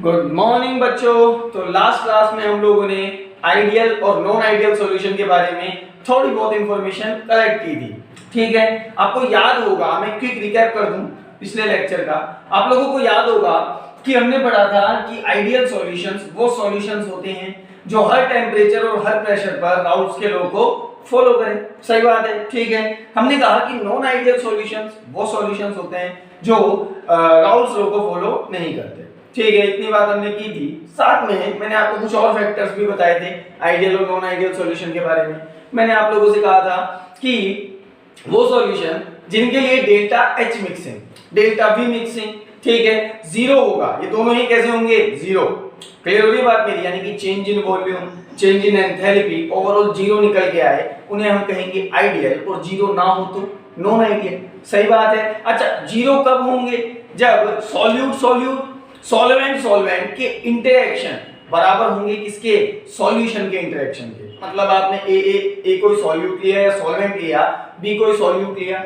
Good morning बच्चों। तो last class में हम लोगों ने आइडियल और नॉन आइडियल सॉल्यूशन के बारे में थोड़ी बहुत इंफॉर्मेशन कलेक्ट की थी। ठीक है, आपको याद होगा, मैं क्विक रिकैप कर दूं पिछले लेक्चर का। आप लोगों को याद होगा कि हमने पढ़ा था कि आइडियल सॉल्यूशंस वो सॉल्यूशंस होते हैं जो हर टेम्परेचर और हर प्रेशर पर राउल्स के लॉ को फॉलो करें। सही बात है, ठीक है। हमने कहा कि नॉन आइडियल सॉल्यूशंस वो सॉल्यूशंस होते हैं जो राउल्स लॉ को फॉलो नहीं करते। ठीक है, इतनी बात हमने की थी। साथ में मैंने आपको कुछ और फैक्टर्स भी बताए थे आइडियल और नॉन आइडियल सॉल्यूशन के बारे में। मैंने आप लोगों से कहा था कि वो सॉल्यूशन जिनके लिए delta H mixing, delta we mixing, ठीक है, जीरो होगा। ये दोनों ही कैसे होंगे? जीरो। क्लियर हो रही बात मेरी? यानी कि change in volume, change in enthalpy overall zero निकल के आए, उन्हें हम कहेंगे आइडियल। और जीरो ना हो तो नॉन आइडियल। सही बात है। अच्छा, जीरो कब होंगे? जब सॉल्यूट सॉल्यूट, सॉल्वेंट सॉल्वेंट के इंटरेक्शन बराबर होंगे किसके? सॉल्यूशन के इंटरेक्शन के। मतलब आपने ए कोई सॉल्यूट लिया या सॉल्वेंट लिया, बी कोई सॉल्यूट लिया,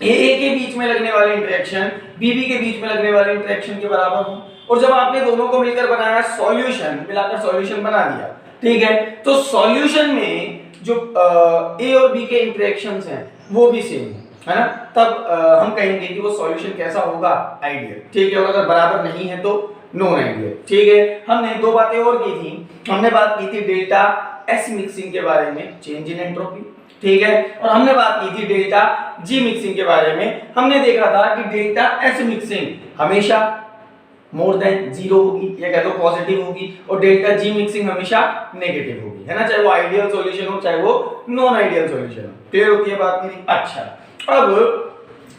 ए के बीच में लगने वाले इंटरेक्शन बी के बीच में लगने वाले इंटरेक्शन के बराबर हो। और जब आपने दोनों को मिलकर बनाया सॉल्यूशन, मिलाकर सॉल्यूशन बना दिया, ठीक है, तो सॉल्यूशन में जो ए और बी के इंटरेक्शंस हैं वो भी सेम है ना, तब हम कहेंगे कि वो सॉल्यूशन कैसा होगा? आइडियल। ठीक है, और अगर बराबर नहीं है तो नॉन आइडियल। ठीक है, हमने दो बातें और की थी। हमने बात की थी डेल्टा एस मिक्सिंग के बारे में, चेंज इन एंट्रोपी, ठीक है, और हमने बात की थी डेल्टा जी मिक्सिंग के बारे में। हमने देखा था कि डेल्टा एस मिक्सिंग हमेशा मोर देन जीरो होगी या कह दो पॉजिटिव होगी, और डेल्टा जी मिक्सिंग हमेशा नेगेटिव होगी, है ना, चाहे वो आइडियल सॉल्यूशन हो चाहे वो नॉन आइडियल सॉल्यूशन हो। क्लियर होती है बात मेरी? अच्छा, अब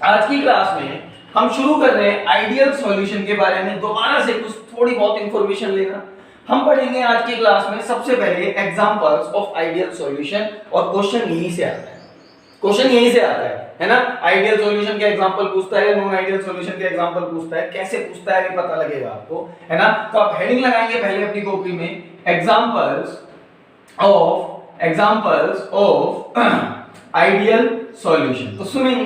आज की क्लास में हम शुरू कर रहे हैं आइडियल सॉल्यूशन के बारे में। दोबारा से कुछ थोड़ी बहुत इंफॉर्मेशन लेना हम पढ़ेंगे आज की क्लास में। सबसे पहले एग्जांपल्स ऑफ आइडियल सॉल्यूशन, और क्वेश्चन यहीं से आता है, क्वेश्चन यहीं से आता है ना। आइडियल सॉल्यूशन के एग्जांपल पूछता है, नॉन आइडियल सॉल्यूशन के एग्जांपल पूछता है, कैसे पूछता है ये पता लगेगा आपको, है ना। तो आप हेडिंग लगाएंगे पहले अपनी कॉपी में, एग्जांपल्स ऑफ आइडियल सॉल्यूशन। तो सुनेंगे,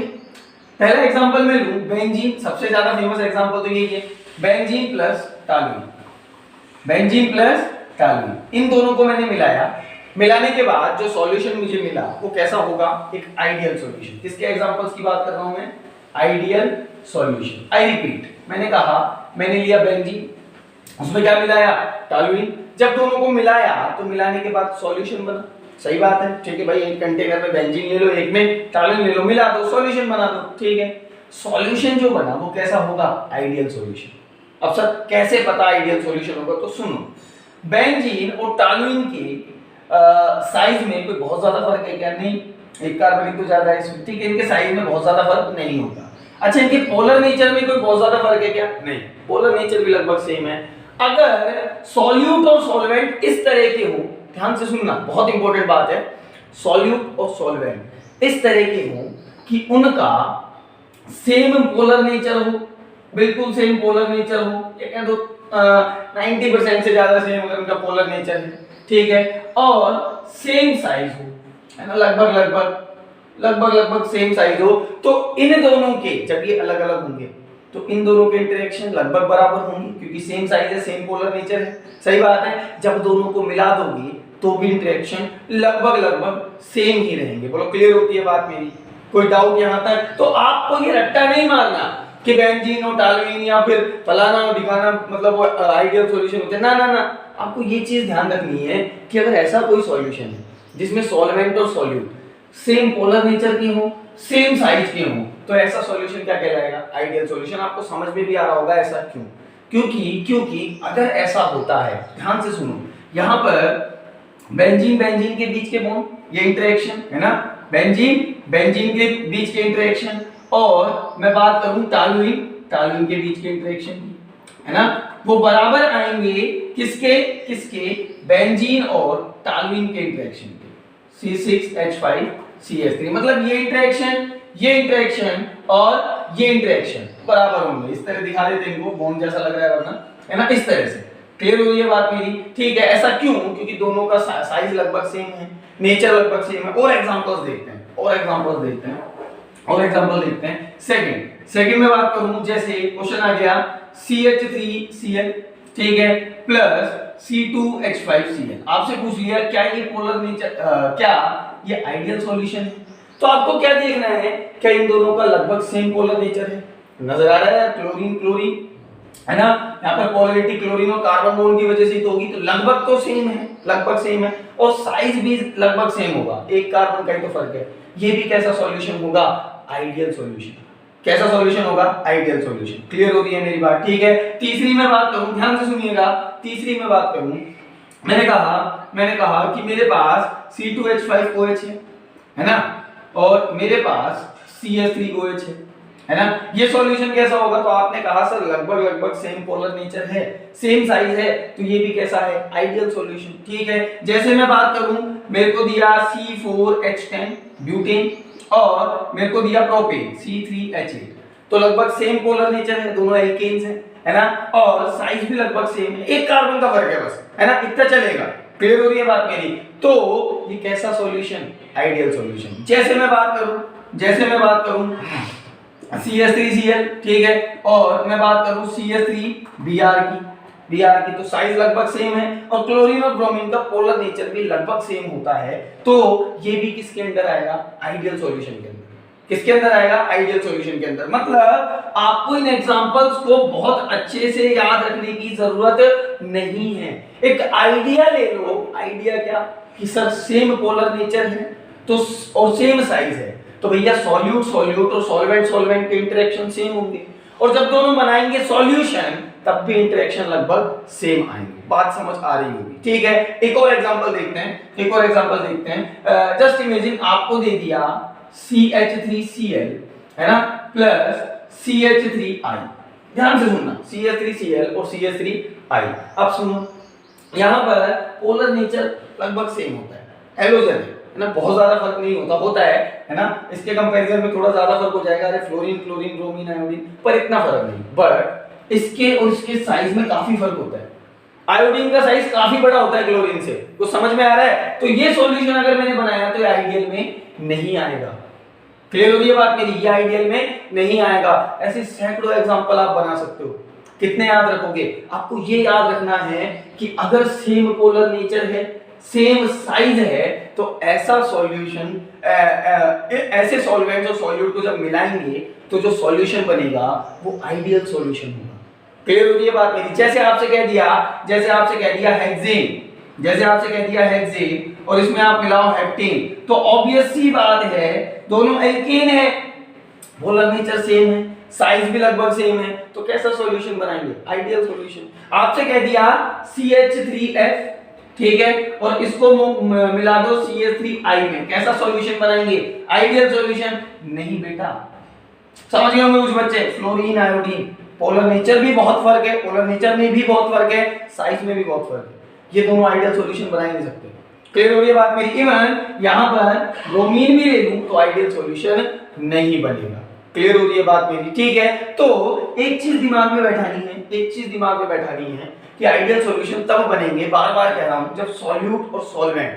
पहला एग्जांपल मैं लूं बेंजीन, सबसे ज्यादा फेमस एग्जांपल तो यही है, benzene plus toluene. Benzene plus toluene, इन दोनों को मैंने मिलाया, मिलाने के बाद जो सॉल्यूशन मुझे मिला वो कैसा होगा? एक आइडियल सॉल्यूशन। किसके एग्जांपल्स की बात कर रहा हूं मैं? Ideal solution. आई रिपीट, मैंने कहा मैंने लिया बेंजीन, उसमें क्या मिलाया? टॉलुइन। जब दोनों को मिलाया तो मिलाने के बाद सॉल्यूशन बना। सही बात है, ठीक है भाई, एक कंटेनर में बेंजीन ले लो, एक में टॉलुइन ले लो, मिला दो, सॉल्यूशन बना दो। ठीक है, सॉल्यूशन जो बना वो कैसा होगा? Ideal solution. अब सर कैसे पता आइडियल सॉल्यूशन होगा? तो सुनो, बेंजीन और टॉलुइन के साइज में कोई बहुत ज्यादा फर्क है क्या? नहीं, एक कार्बनिक तो ज्यादा है इसमें, ठीक है, इनके साइज में बहुत ज्यादा फर्क नहीं होता। अच्छा, इनके पोलर नेचर में कोई बहुत ज्यादा फर्क है क्या? नहीं, पोलर नेचर भी लगभग सेम है। अगर सॉल्यूट और सॉल्वेंट इस तरह के हो, ध्यान से सुनना, बहुत इंपॉर्टेंट बात है, सॉल्यूट और सॉल्वेंट इस तरह के हो कि उनका सेम पोलर नेचर हो, बिल्कुल सेम पोलर नेचर हो, ये कह दो 90% से ज्यादा सेम अगर उनका पोलर नेचर है, ठीक है, और सेम साइज हो, है ना, लगभग सेम साइज हो, तो इन दोनों के जब ये अलग अलग होंगे तो इन दोनों के इंटरेक्शन लगभग बराबर होंगे, क्योंकि सेम साइज है, सेम पोलर नेचर है। सही बात है। जब दोनों को मिला दोगे तो भी इंटरेक्शन लगभग सेम ही रहेंगे। बोलो क्लियर होती है बात मेरी? कोई डाउट यहां तक? तो आपको ये रट्टा नहीं मारना कि बेंजीन और टॉलुइन या फिर फलाना और ढिकाना मतलब वो आइडियल सॉल्यूशन होते हैं, ना ना ना। आपको ये चीज ध्यान रखनी है कि अगर ऐसा कोई सॉल्यूशन है जिसमें सॉल्वेंट और सॉल्यूट सेम पोलर नेचर के हो, सेम साइज के हो, तो ऐसा सॉल्यूशन क्या कहलाएगा? Ideal solution. आपको समझ में भी आ रहा होगा ऐसा क्यों? क्योंकि अगर ऐसा होता है, ध्यान से सुनो, यहां पर बेंजीन के बीच के बॉन्ड, ये इंटरेक्शन है ना, बेंजीन के बीच के इंटरेक्शन, और मैं बात करूं टॉलुइन के बीच के इंटरेक्शन की, है ना, वो बराबर आएंगे किसके? बेंजीन और टॉलुइन के इंटरेक्शन के, C6H5CH3। मतलब ये इंटरेक्शन और ये इंटरेक्शन बराबर होंगे। इस तरह दिखा देते हैं इनको, बॉन्ड जैसा लग रहा है वरना, है ना, इस तरह से। क्लियर हो रही है बात मेरी? ठीक है, ऐसा क्यों? क्योंकि दोनों का साइज लगभग सेम है, नेचर लगभग सेम है। और एग्जांपल्स देखते हैं, और एग्जांपल देखते हैं। सेकंड में बात करूं, जैसे क्वेश्चन आ गया CH3Cl, ठीक है, प्लस C2H5Cl। आपसे पूछ लिया क्या ये पोलर नेचर क्या ये आइडियल सॉल्यूशन है, तो आपको क्या देखना है, क्या इन दोनों का लगभग सेम पोलर नेचर है। नजर आ रहा है क्लोरीन क्लोरीन, है ना, यहाँ पर पोलैरिटी क्लोरीन और कार्बन बॉन्ड की वजह से तो होगी, तो लगभग तो सेम है, लगभग सेम है, और साइज भी लगभग सेम होगा, एक कार्बन का ही तो फर्क है। ये भी कैसा सॉल्यूशन होगा, आइडियल सॉल्यूशन। कैसा सॉल्यूशन होगा, आइडियल सॉल्यूशन। क्लियर होती है मेरी बात, ठीक है। तीसरी में बात करूं, ध्यान से सुनिएगा, तीसरी में बात करूं, मैंने कहा कि मेरे पास C2H5OH है ना, और मेरे पास CH3OH है ना, ये सॉल्यूशन कैसा होगा, तो आपने कहा सर लगभग सेम पोलर नेचर है, सेम साइज है, तो ये भी कैसा है, आइडियल सॉल्यूशन। ठीक है, जैसे मैं बात करूं, मेरे को दिया C4H10 ब्यूटेन और मेरे को दिया प्रोपेन C3H8, तो लगभग सेम पोलर नेचर है, दोनों एल्केन्स हैं, है ना, और साइज भी लगभग सेम है, एक कार्बन का फर्क है बस, है ना, इतना चलेगा। क्लियर हो रही है बात मेरी, तो ये कैसा सॉल्यूशन, आइडियल सॉल्यूशन। जैसे मैं बात करूं CH3Cl, ठीक है, और मैं बात करूं CH3Br की, तो साइज लगभग सेम है, और क्लोरीन और ब्रोमीन का पोलर नेचर भी लगभग सेम होता है, तो ये भी किसके अंदर आएगा, आइडियल सॉल्यूशन के अंदर। किसके अंदर आएगा, आइडियल सॉल्यूशन के अंदर। मतलब आपको इन एग्जांपल्स को बहुत अच्छे से याद रखने की जरूरत नहीं है, एक आइडिया ले लो। आइडिया क्या कि सर सेम पोलर नेचर है तो और सेम साइज है, तो भैया सॉल्यूट और सॉल्वेंट के इंटरेक्शन सेम होंगे, और जब दोनों बनाएंगे सॉल्यूशन तब भी इंटरेक्शन लगभग सेम आएंगे। बात समझ आ रही होगी, ठीक है। एक और एग्जांपल देखते हैं, जस्ट इमेजिन आपको दे दिया CH3Cl, है ना, प्लस CH3I। ध्यान से सुनना, CH3Cl और CH3I। अब सुनो, यहाँ पर पोलर नेचर लगभग सेम होता है, हैलोजन है ना, बहुत ज्यादा फर्क नहीं होता है ना, इसके कंपैरिजन में थोड़ा ज्यादा फर्क हो जाएगा, अरे फ्लोरीन क्लोरीन ब्रोमीन आयोडीन, पर इतना फर्क नहीं, बट इसके और इसके साइज में काफी फर्क होता है। आयोडीन का साइज काफी बड़ा होता है क्लोरीन से, कुछ समझ में आ रहा है, तो ये सॉल्यूशन अगर मैंने बनाया तो ये आइडियल में नहीं आएगा। क्लियर हो रही है बात मेरी, ये आइडियल में नहीं आएगा। ऐसे सैकड़ों एग्जांपल आप बना सकते हो, कितने याद रखोगे, आपको ये याद रखना है कि अगर सेम पोलर नेचर है, सेम साइज है, तो ऐसा सॉल्यूशन, ऐसे सॉल्वेंट्स और सॉल्यूट को जब मिलाएंगे तो जो सॉल्यूशन बनेगा वो आइडियल सॉल्यूशन होगा। क्लियर हो रही है बात मेरी। जैसे आपसे कह दिया हेक्सेन, और इसमें आप मिलाओ हेप्टेन, तो ऑब्वियस सी बात है दोनों एल्केन है, पोलर नेचर सेम है, साइज भी लगभग सेम है, तो कैसा सॉल्यूशन बनाएंगे, आइडियल सॉल्यूशन। आपसे कह दिया CH3F, ठीक है, और इसको मिला दो CH3I में, कैसा सॉल्यूशन बनाएंगे, आइडियल सॉल्यूशन नहीं बेटा। समझ गए होंगे कुछ बच्चे, फ्लोरीन आयोडीन, पोलर नेचर भी बहुत फर्क है, पोलर नेचर में भी बहुत फर्क है, साइज में भी बहुत फर्क है, ये दोनों आइडियल सॉल्यूशन बना ही नहीं सकते। क्लियर हो रही है बात मेरी। इवन यहां पर ब्रोमीन भी ले लूं तो आइडियल सॉल्यूशन नहीं बनेगा। क्लियर हो रही है बात मेरी, ठीक है। तो एक चीज दिमाग में बैठानी है कि आइडियल सॉल्यूशन तब बनेंगे, बार-बार कह रहा हूं, जब सॉल्यूट और solvent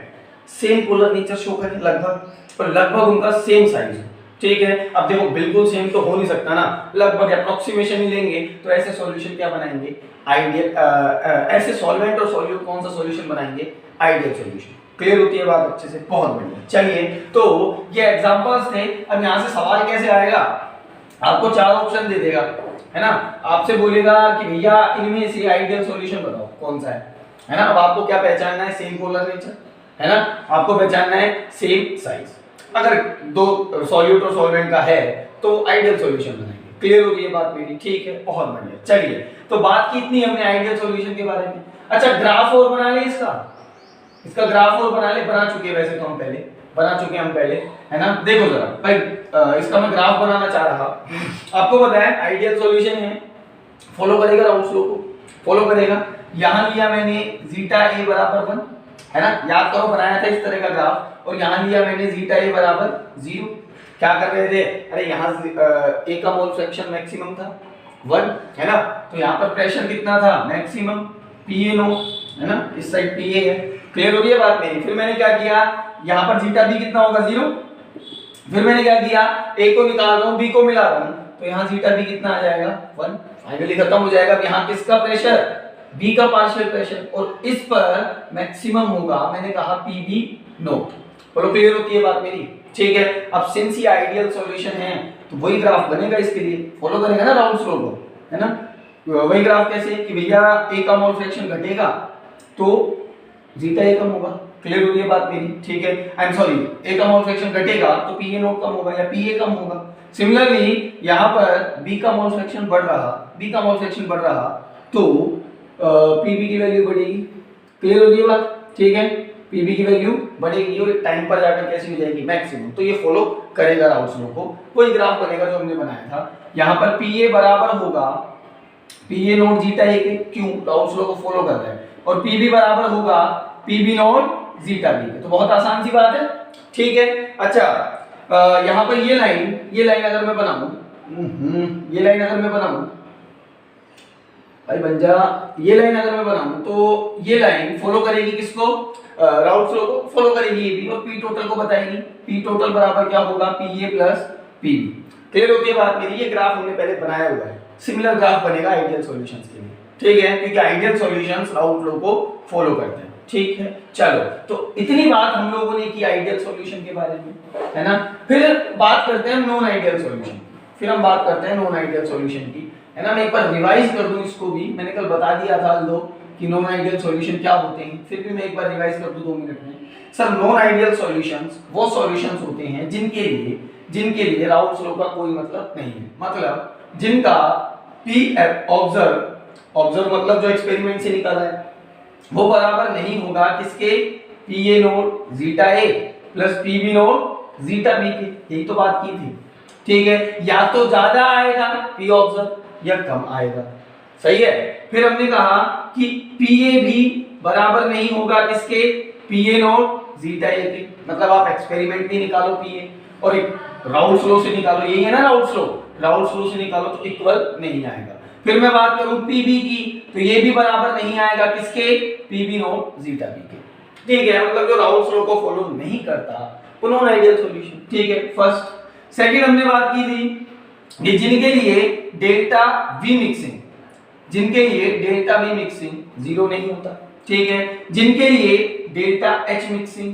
same polar nature show करें, लगभग उनका सेम साइज हो, ठीक है। अब देखो बिल्कुल सेम तो हो नहीं सकता ना, लगभग अप्रोक्सीमेशन ही लेंगे, तो ऐसे सॉल्यूशन क्या बनाएंगे, आइडियल, ऐसे सॉल्वेंट और सॉल्यूट कौन सा सॉल्यूशन बनाएंगे, आइडियल सॉल्यूशन। क्लियर होती है बात अच्छे से, बहुत बढ़िया। चलिए, तो ये एग्जांपल्स थे। अब यहां से सवाल कैसे आएगा, आपको 4 ऑप्शन दे देगा, है ना, आपसे बोलेगा कि भैया इनमें से आइडियल सॉल्यूशन बताओ कौन सा है ना। अब आपको क्या पहचानना है, सेम पोलर नेचर, है ना, आपको पहचानना है सेम साइज। अगर दो सॉल्यूट और सॉल्वेंट का है तो आइडियल सॉल्यूशन बनाएंगे। क्लियर हो गई ये बात मेरी, ठीक है, बहुत बढ़िया। चलिए, तो बात की इतनी हमने आइडियल सॉल्यूशन के बारे में। अच्छा, ग्राफ और बना ले, इसका ग्राफ और बना चुके हैं, वैसे तो हम पहले, है ना। देखो जरा भाई, इसका मैं ग्राफ बनाना चाह रहा, आपको पता है आइडियल सॉल्यूशन है, फॉलो करेगा राउंड फ्लो को, फॉलो करेगा। यहां लिया मैंने जीटा a बराबर 1, है ना, याद करो बनाया था इस तरह का ग्राफ, और यहां लिया मैंने जीटा a बराबर 0। क्या कर रहे थे, अरे यहां a का मोल फ्रैक्शन मैक्सिमम था 1, है ना, तो यहां पर प्रेशर कितना था, मैक्सिमम PNO, है ना, इस साइड PA है। क्लियर हो गई है बात मेरी। फिर मैंने क्या किया, यहाँ पर जीटा b कितना होगा 0, फिर मैंने क्या किया, a को निकाल रहा हूँ, b को मिला रहा हूँ, तो यहाँ जीटा b कितना आ जाएगा 1, फाइनली खत्म हो जाएगा। अब यहाँ किसका प्रेशर, बी का पार्शियल फ्रैक्शन और इस पर मैक्सिमम होगा, मैंने कहा पीबी नोट। बोलो क्लियर होती है बात मेरी? ठीक है। अब सिंस ये आइडियल सॉल्यूशन है तो वही ग्राफ बनेगा इसके लिए, फॉलो करेगा ना राउल्स लॉ को, है ना। वही ग्राफ कैसे कि भैया ए का मोल फ्रैक्शन घटेगा तो जीटा ए कम होगा। क्लियर हो रही है बात मेरी? ठीक है। आई एम सॉरी, ए का मोल फ्रैक्शन घटेगा तो पी ए नोट कम होगा या पी ए कम होगा। सिमिलरली यहाँ पर बी का मोल फ्रैक्शन बढ़ रहा तो पीबी की वैल्यू बढ़ेगी। क्लियर हो रही है बात? ठीक है। पीबी की वैल्यू बढ़ेगी और टाइम पर जाकर कैसी हो जाएगी? मैक्सिमम। तो ये फॉलो करेगा राउल्स लॉ को, वही ग्राफ बनेगा जो हमने बनाया था। यहाँ पर पीए बराबर होगा पीए नोट जीटा ए के, क्यों? राउल्स लॉ को फॉलो कर रहे हैं। और पीबी बराबर होगा पीबी नोट जीटा बी के। तो बहुत आसान सी बात है। ठीक है। अच्छा, यहाँ पर ये लाइन अगर मैं बनाऊं, भाई बन जा, ये लाइन अगर मैं बनाऊं तो ये लाइन फॉलो करेगी किसको? राउल्स लॉ को फॉलो करेगी ये भी, और पी टोटल को बताएगी। पी टोटल बराबर क्या होगा? P A plus PB. Clear होती है बात मेरी? ये ग्राफ हमने पहले बनाया हुआ है, सिमिलर ग्राफ बनेगा आइडियल सॉल्यूशंस के लिए। ठीक है, क्योंकि आइडियल सॉल्यूशंस राउल्स लॉ को फॉलो करते हैं। ठीक है। चलो, तो इतनी बात हम लोगों ने की आइडियल सॉल्यूशन के बारे में, है ना। फिर बात करते हैं नॉन आइडियल सॉल्यूशन की, है ना। मैं एक बार रिवाइज कर दूं इसको भी, मैंने कल बता दिया था दो कि नॉन आइडियल सॉल्यूशन क्या होते हैं, फिर भी मैं एक बार रिवाइज कर दूं 2 मिनट में। सर, नॉन आइडियल सॉल्यूशंस वो सॉल्यूशंस होते हैं जिनके लिए राउल्स लॉ का कोई मतलब नहीं है। मतलब जिनका पी ऑब्जर्व मतलब जो एक्सपेरिमेंट से निकला है वो बराबर नहीं होगा किसके? P A naught zeta A plus PB naught zeta B के। यही तो बात की थी। ठीक है। या तो ज्यादा आएगा पी ऑब्जर्व या कम आएगा। सही है। फिर हमने कहा कि पी ए भी बराबर नहीं होगा किसके? पी ए नोट जीटा ए के। मतलब आप एक्सपेरिमेंट भी निकालो पी ए और राउल्स लॉ से निकालो, यही है ना राउल्स लॉ से निकालो तो इक्वल नहीं आएगा। फिर मैं बात करूं पीबी की तो ये भी बराबर नहीं आएगा किसके? पीबी नोट जीटा बी के। ठीक है। मतलब जो राउल्स लॉ को फॉलो नहीं करता वो नॉन आइडियल सॉल्यूशन। ठीक है, फर्स्ट। सेकंड हमने बात की थी कि जिनके लिए डेल्टा वी मिक्सिंग जीरो नहीं होता। ठीक है। जिनके लिए डेल्टा एच मिक्सिंग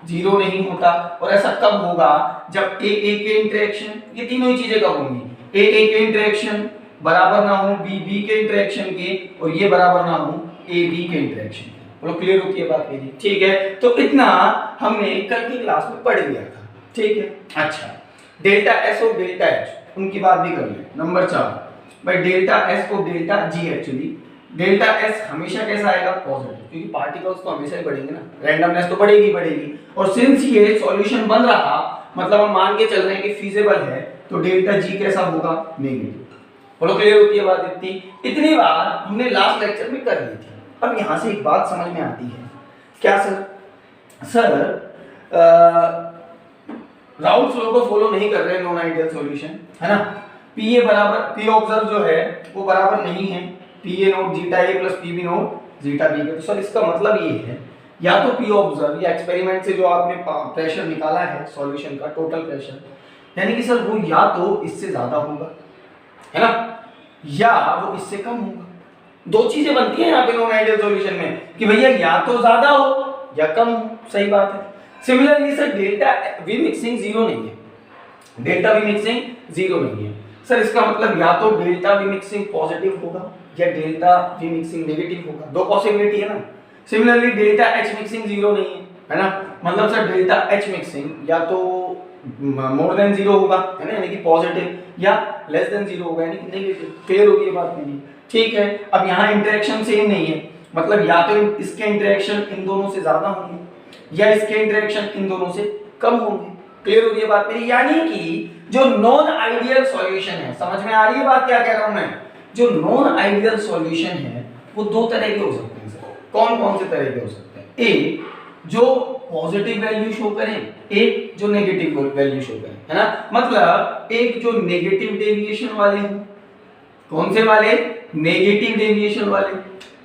जीरो नहीं होता। और ऐसा कब होगा? जब ए के इंटरेक्शन, ये तीनों ही चीजें कब होंगी? ए के इंटरेक्शन बराबर ना हो बी के इंटरेक्शन के, और ये बराबर ना हो ए बी के इंटरेक्शन के। बोलो क्लियर होती है बात मेरी? ठीक है। तो इतना हमने कल की क्लास में पढ़ लिया था। ठीक है। अच्छा, डेल्टा एस और डेल्टा एच उनकी बात भी कर ले। नंबर 4 भाई, डेल्टा एस और delta G. Actually delta S हमेशा कैसा आएगा? पॉजिटिव, क्योंकि पार्टिकल्स तो हमेशा ही बढ़ेंगे ना, रैंडमनेस तो बढ़ेगी। और सिंस ये सॉल्यूशन बन रहा, मतलब हम मान के चल रहे हैं कि फीजिबल है, तो डेल्टा जी कैसा होगा? नेगेटिव। बोलो क्लियर होती है बात? इतनी बात हमने लास्ट लेक्चर में कर ली थी। अब यहाँ से एक बात समझ में आती है, क्या सर राउल्स लॉ को फॉलो नहीं कर रहे नॉन आइडियल सॉल्यूशन, है ना। पी ए बराबर पी ऑब्जर्व जो है वो बराबर नहीं है P A naught zeta A plus P B naught zeta B के। तो सर इसका मतलब ये है, या तो पी ऑब्जर्व या एक्सपेरिमेंट से जो आपने प्रेशर निकाला है सॉल्यूशन का, टोटल प्रेशर, यानी कि सर वो या तो इससे ज्यादा होगा, है ना, या वो इससे कम होगा। दो चीजें बनती हैं यहाँ पे नॉन आइडियल सॉल्यूशन में कि भैया या तो ज्यादा हो या कम हो। सही बात है। Similarly sir delta we mixing zero नहीं है। सर इसका मतलब या तो डेल्टा वी मिक्सिंग पॉजिटिव होगा या डेल्टा वी मिक्सिंग नेगेटिव होगा। दो पॉसिबिलिटी है ना। Similarly delta H mixing zero नहीं है ना। मतलब सर डेल्टा एच मिक्सिंग या तो मोर देन जीरो होगा, है ना, यानी कि पॉजिटिव, या लेस देन जीरो होगा यानी कि नेगेटिव। क्लियर होगी ये बात मेरी? ठीक है। अब यहाँ इंटरेक्शन सेम नहीं है, मतलब या तो इसके इंटरेक्शन इन दोनों से ज्यादा होंगे या इसके इंटरेक्शन इन दोनों से कम होंगे। क्लियर हो रही है बात मेरी? यानी कि जो नॉन आइडियल सॉल्यूशन है, समझ में आ रही है बात क्या कह रहा हूं मैं? जो नॉन आइडियल सॉल्यूशन है वो दो तरह के हो सकते हैं। कौन कौन से तरह के हो सकते हैं? एक जो पॉजिटिव वैल्यू शो करें, एक जो नेगेटिव वैल्यू शो करें, है ना। मतलब एक जो नेगेटिव डेविएशन वाले हैं, कौन से वाले? नेगेटिव डेविएशन वाले,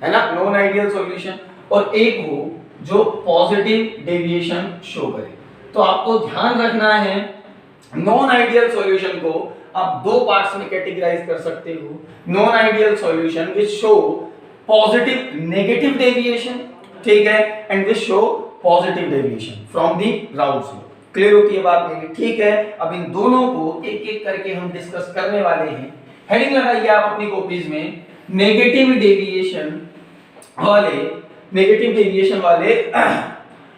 है ना, नॉन आइडियल सॉल्यूशन, और एक हो जो पॉजिटिव डेविएशन शो करे। तो आपको ध्यान रखना है, नॉन आइडियल सॉल्यूशन को आप दो पार्ट्स में कैटेगराइज कर सकते हो। Non ideal solution which show positive negative deviation, ठीक है, and will show positive deviation from the Raoult's law. Clear होती है बात मेरी? ठीक है, अब इन दोनों को एक एक करके हम डिस्कस करने वाले हैं। हेडिंग लगाइए आप अपनी कॉपीज में, नेगेटिव डेविएशन वाले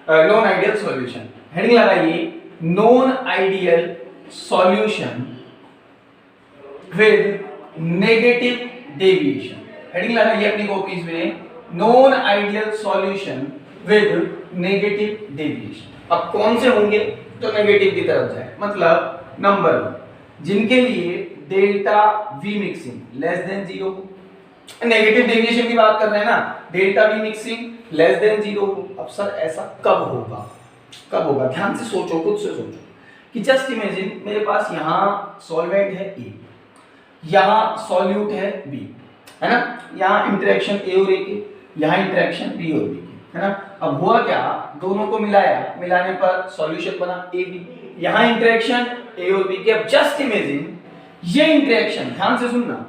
नॉन आइडियल सॉल्यूशन। हेडिंग लगाइए, non ideal solution with negative deviation. Heading लगाइए अपनी कॉपीज में, non ideal solution with negative deviation. अब कौन से होंगे? तो नेगेटिव की तरफ जाए, मतलब नंबर 1 जिनके लिए delta we mixing less than 0, negative deviation की बात कर रहे हैं ना, delta we mixing less than 0। अब सर ऐसा कब होगा? कब होगा? ध्यान से सोचो, खुद से सोचो कि जस्ट इमेजिन मेरे पास यहाँ सॉल्वेंट है ए, यहाँ सॉल्यूट है बी, है ना, यहाँ इंटरेक्शन ए और ए की, यहाँ इंटरेक्शन बी और बी की, है ना। अब हुआ क्या, दोनों को मिलाया, मिलाने पर सॉल्यूशन बना ए बी, यहाँ इंटरेक्शन ए और बी की। अब जस्ट इमेजिन ये इंटरेक्शन, ध्यान से सुनना,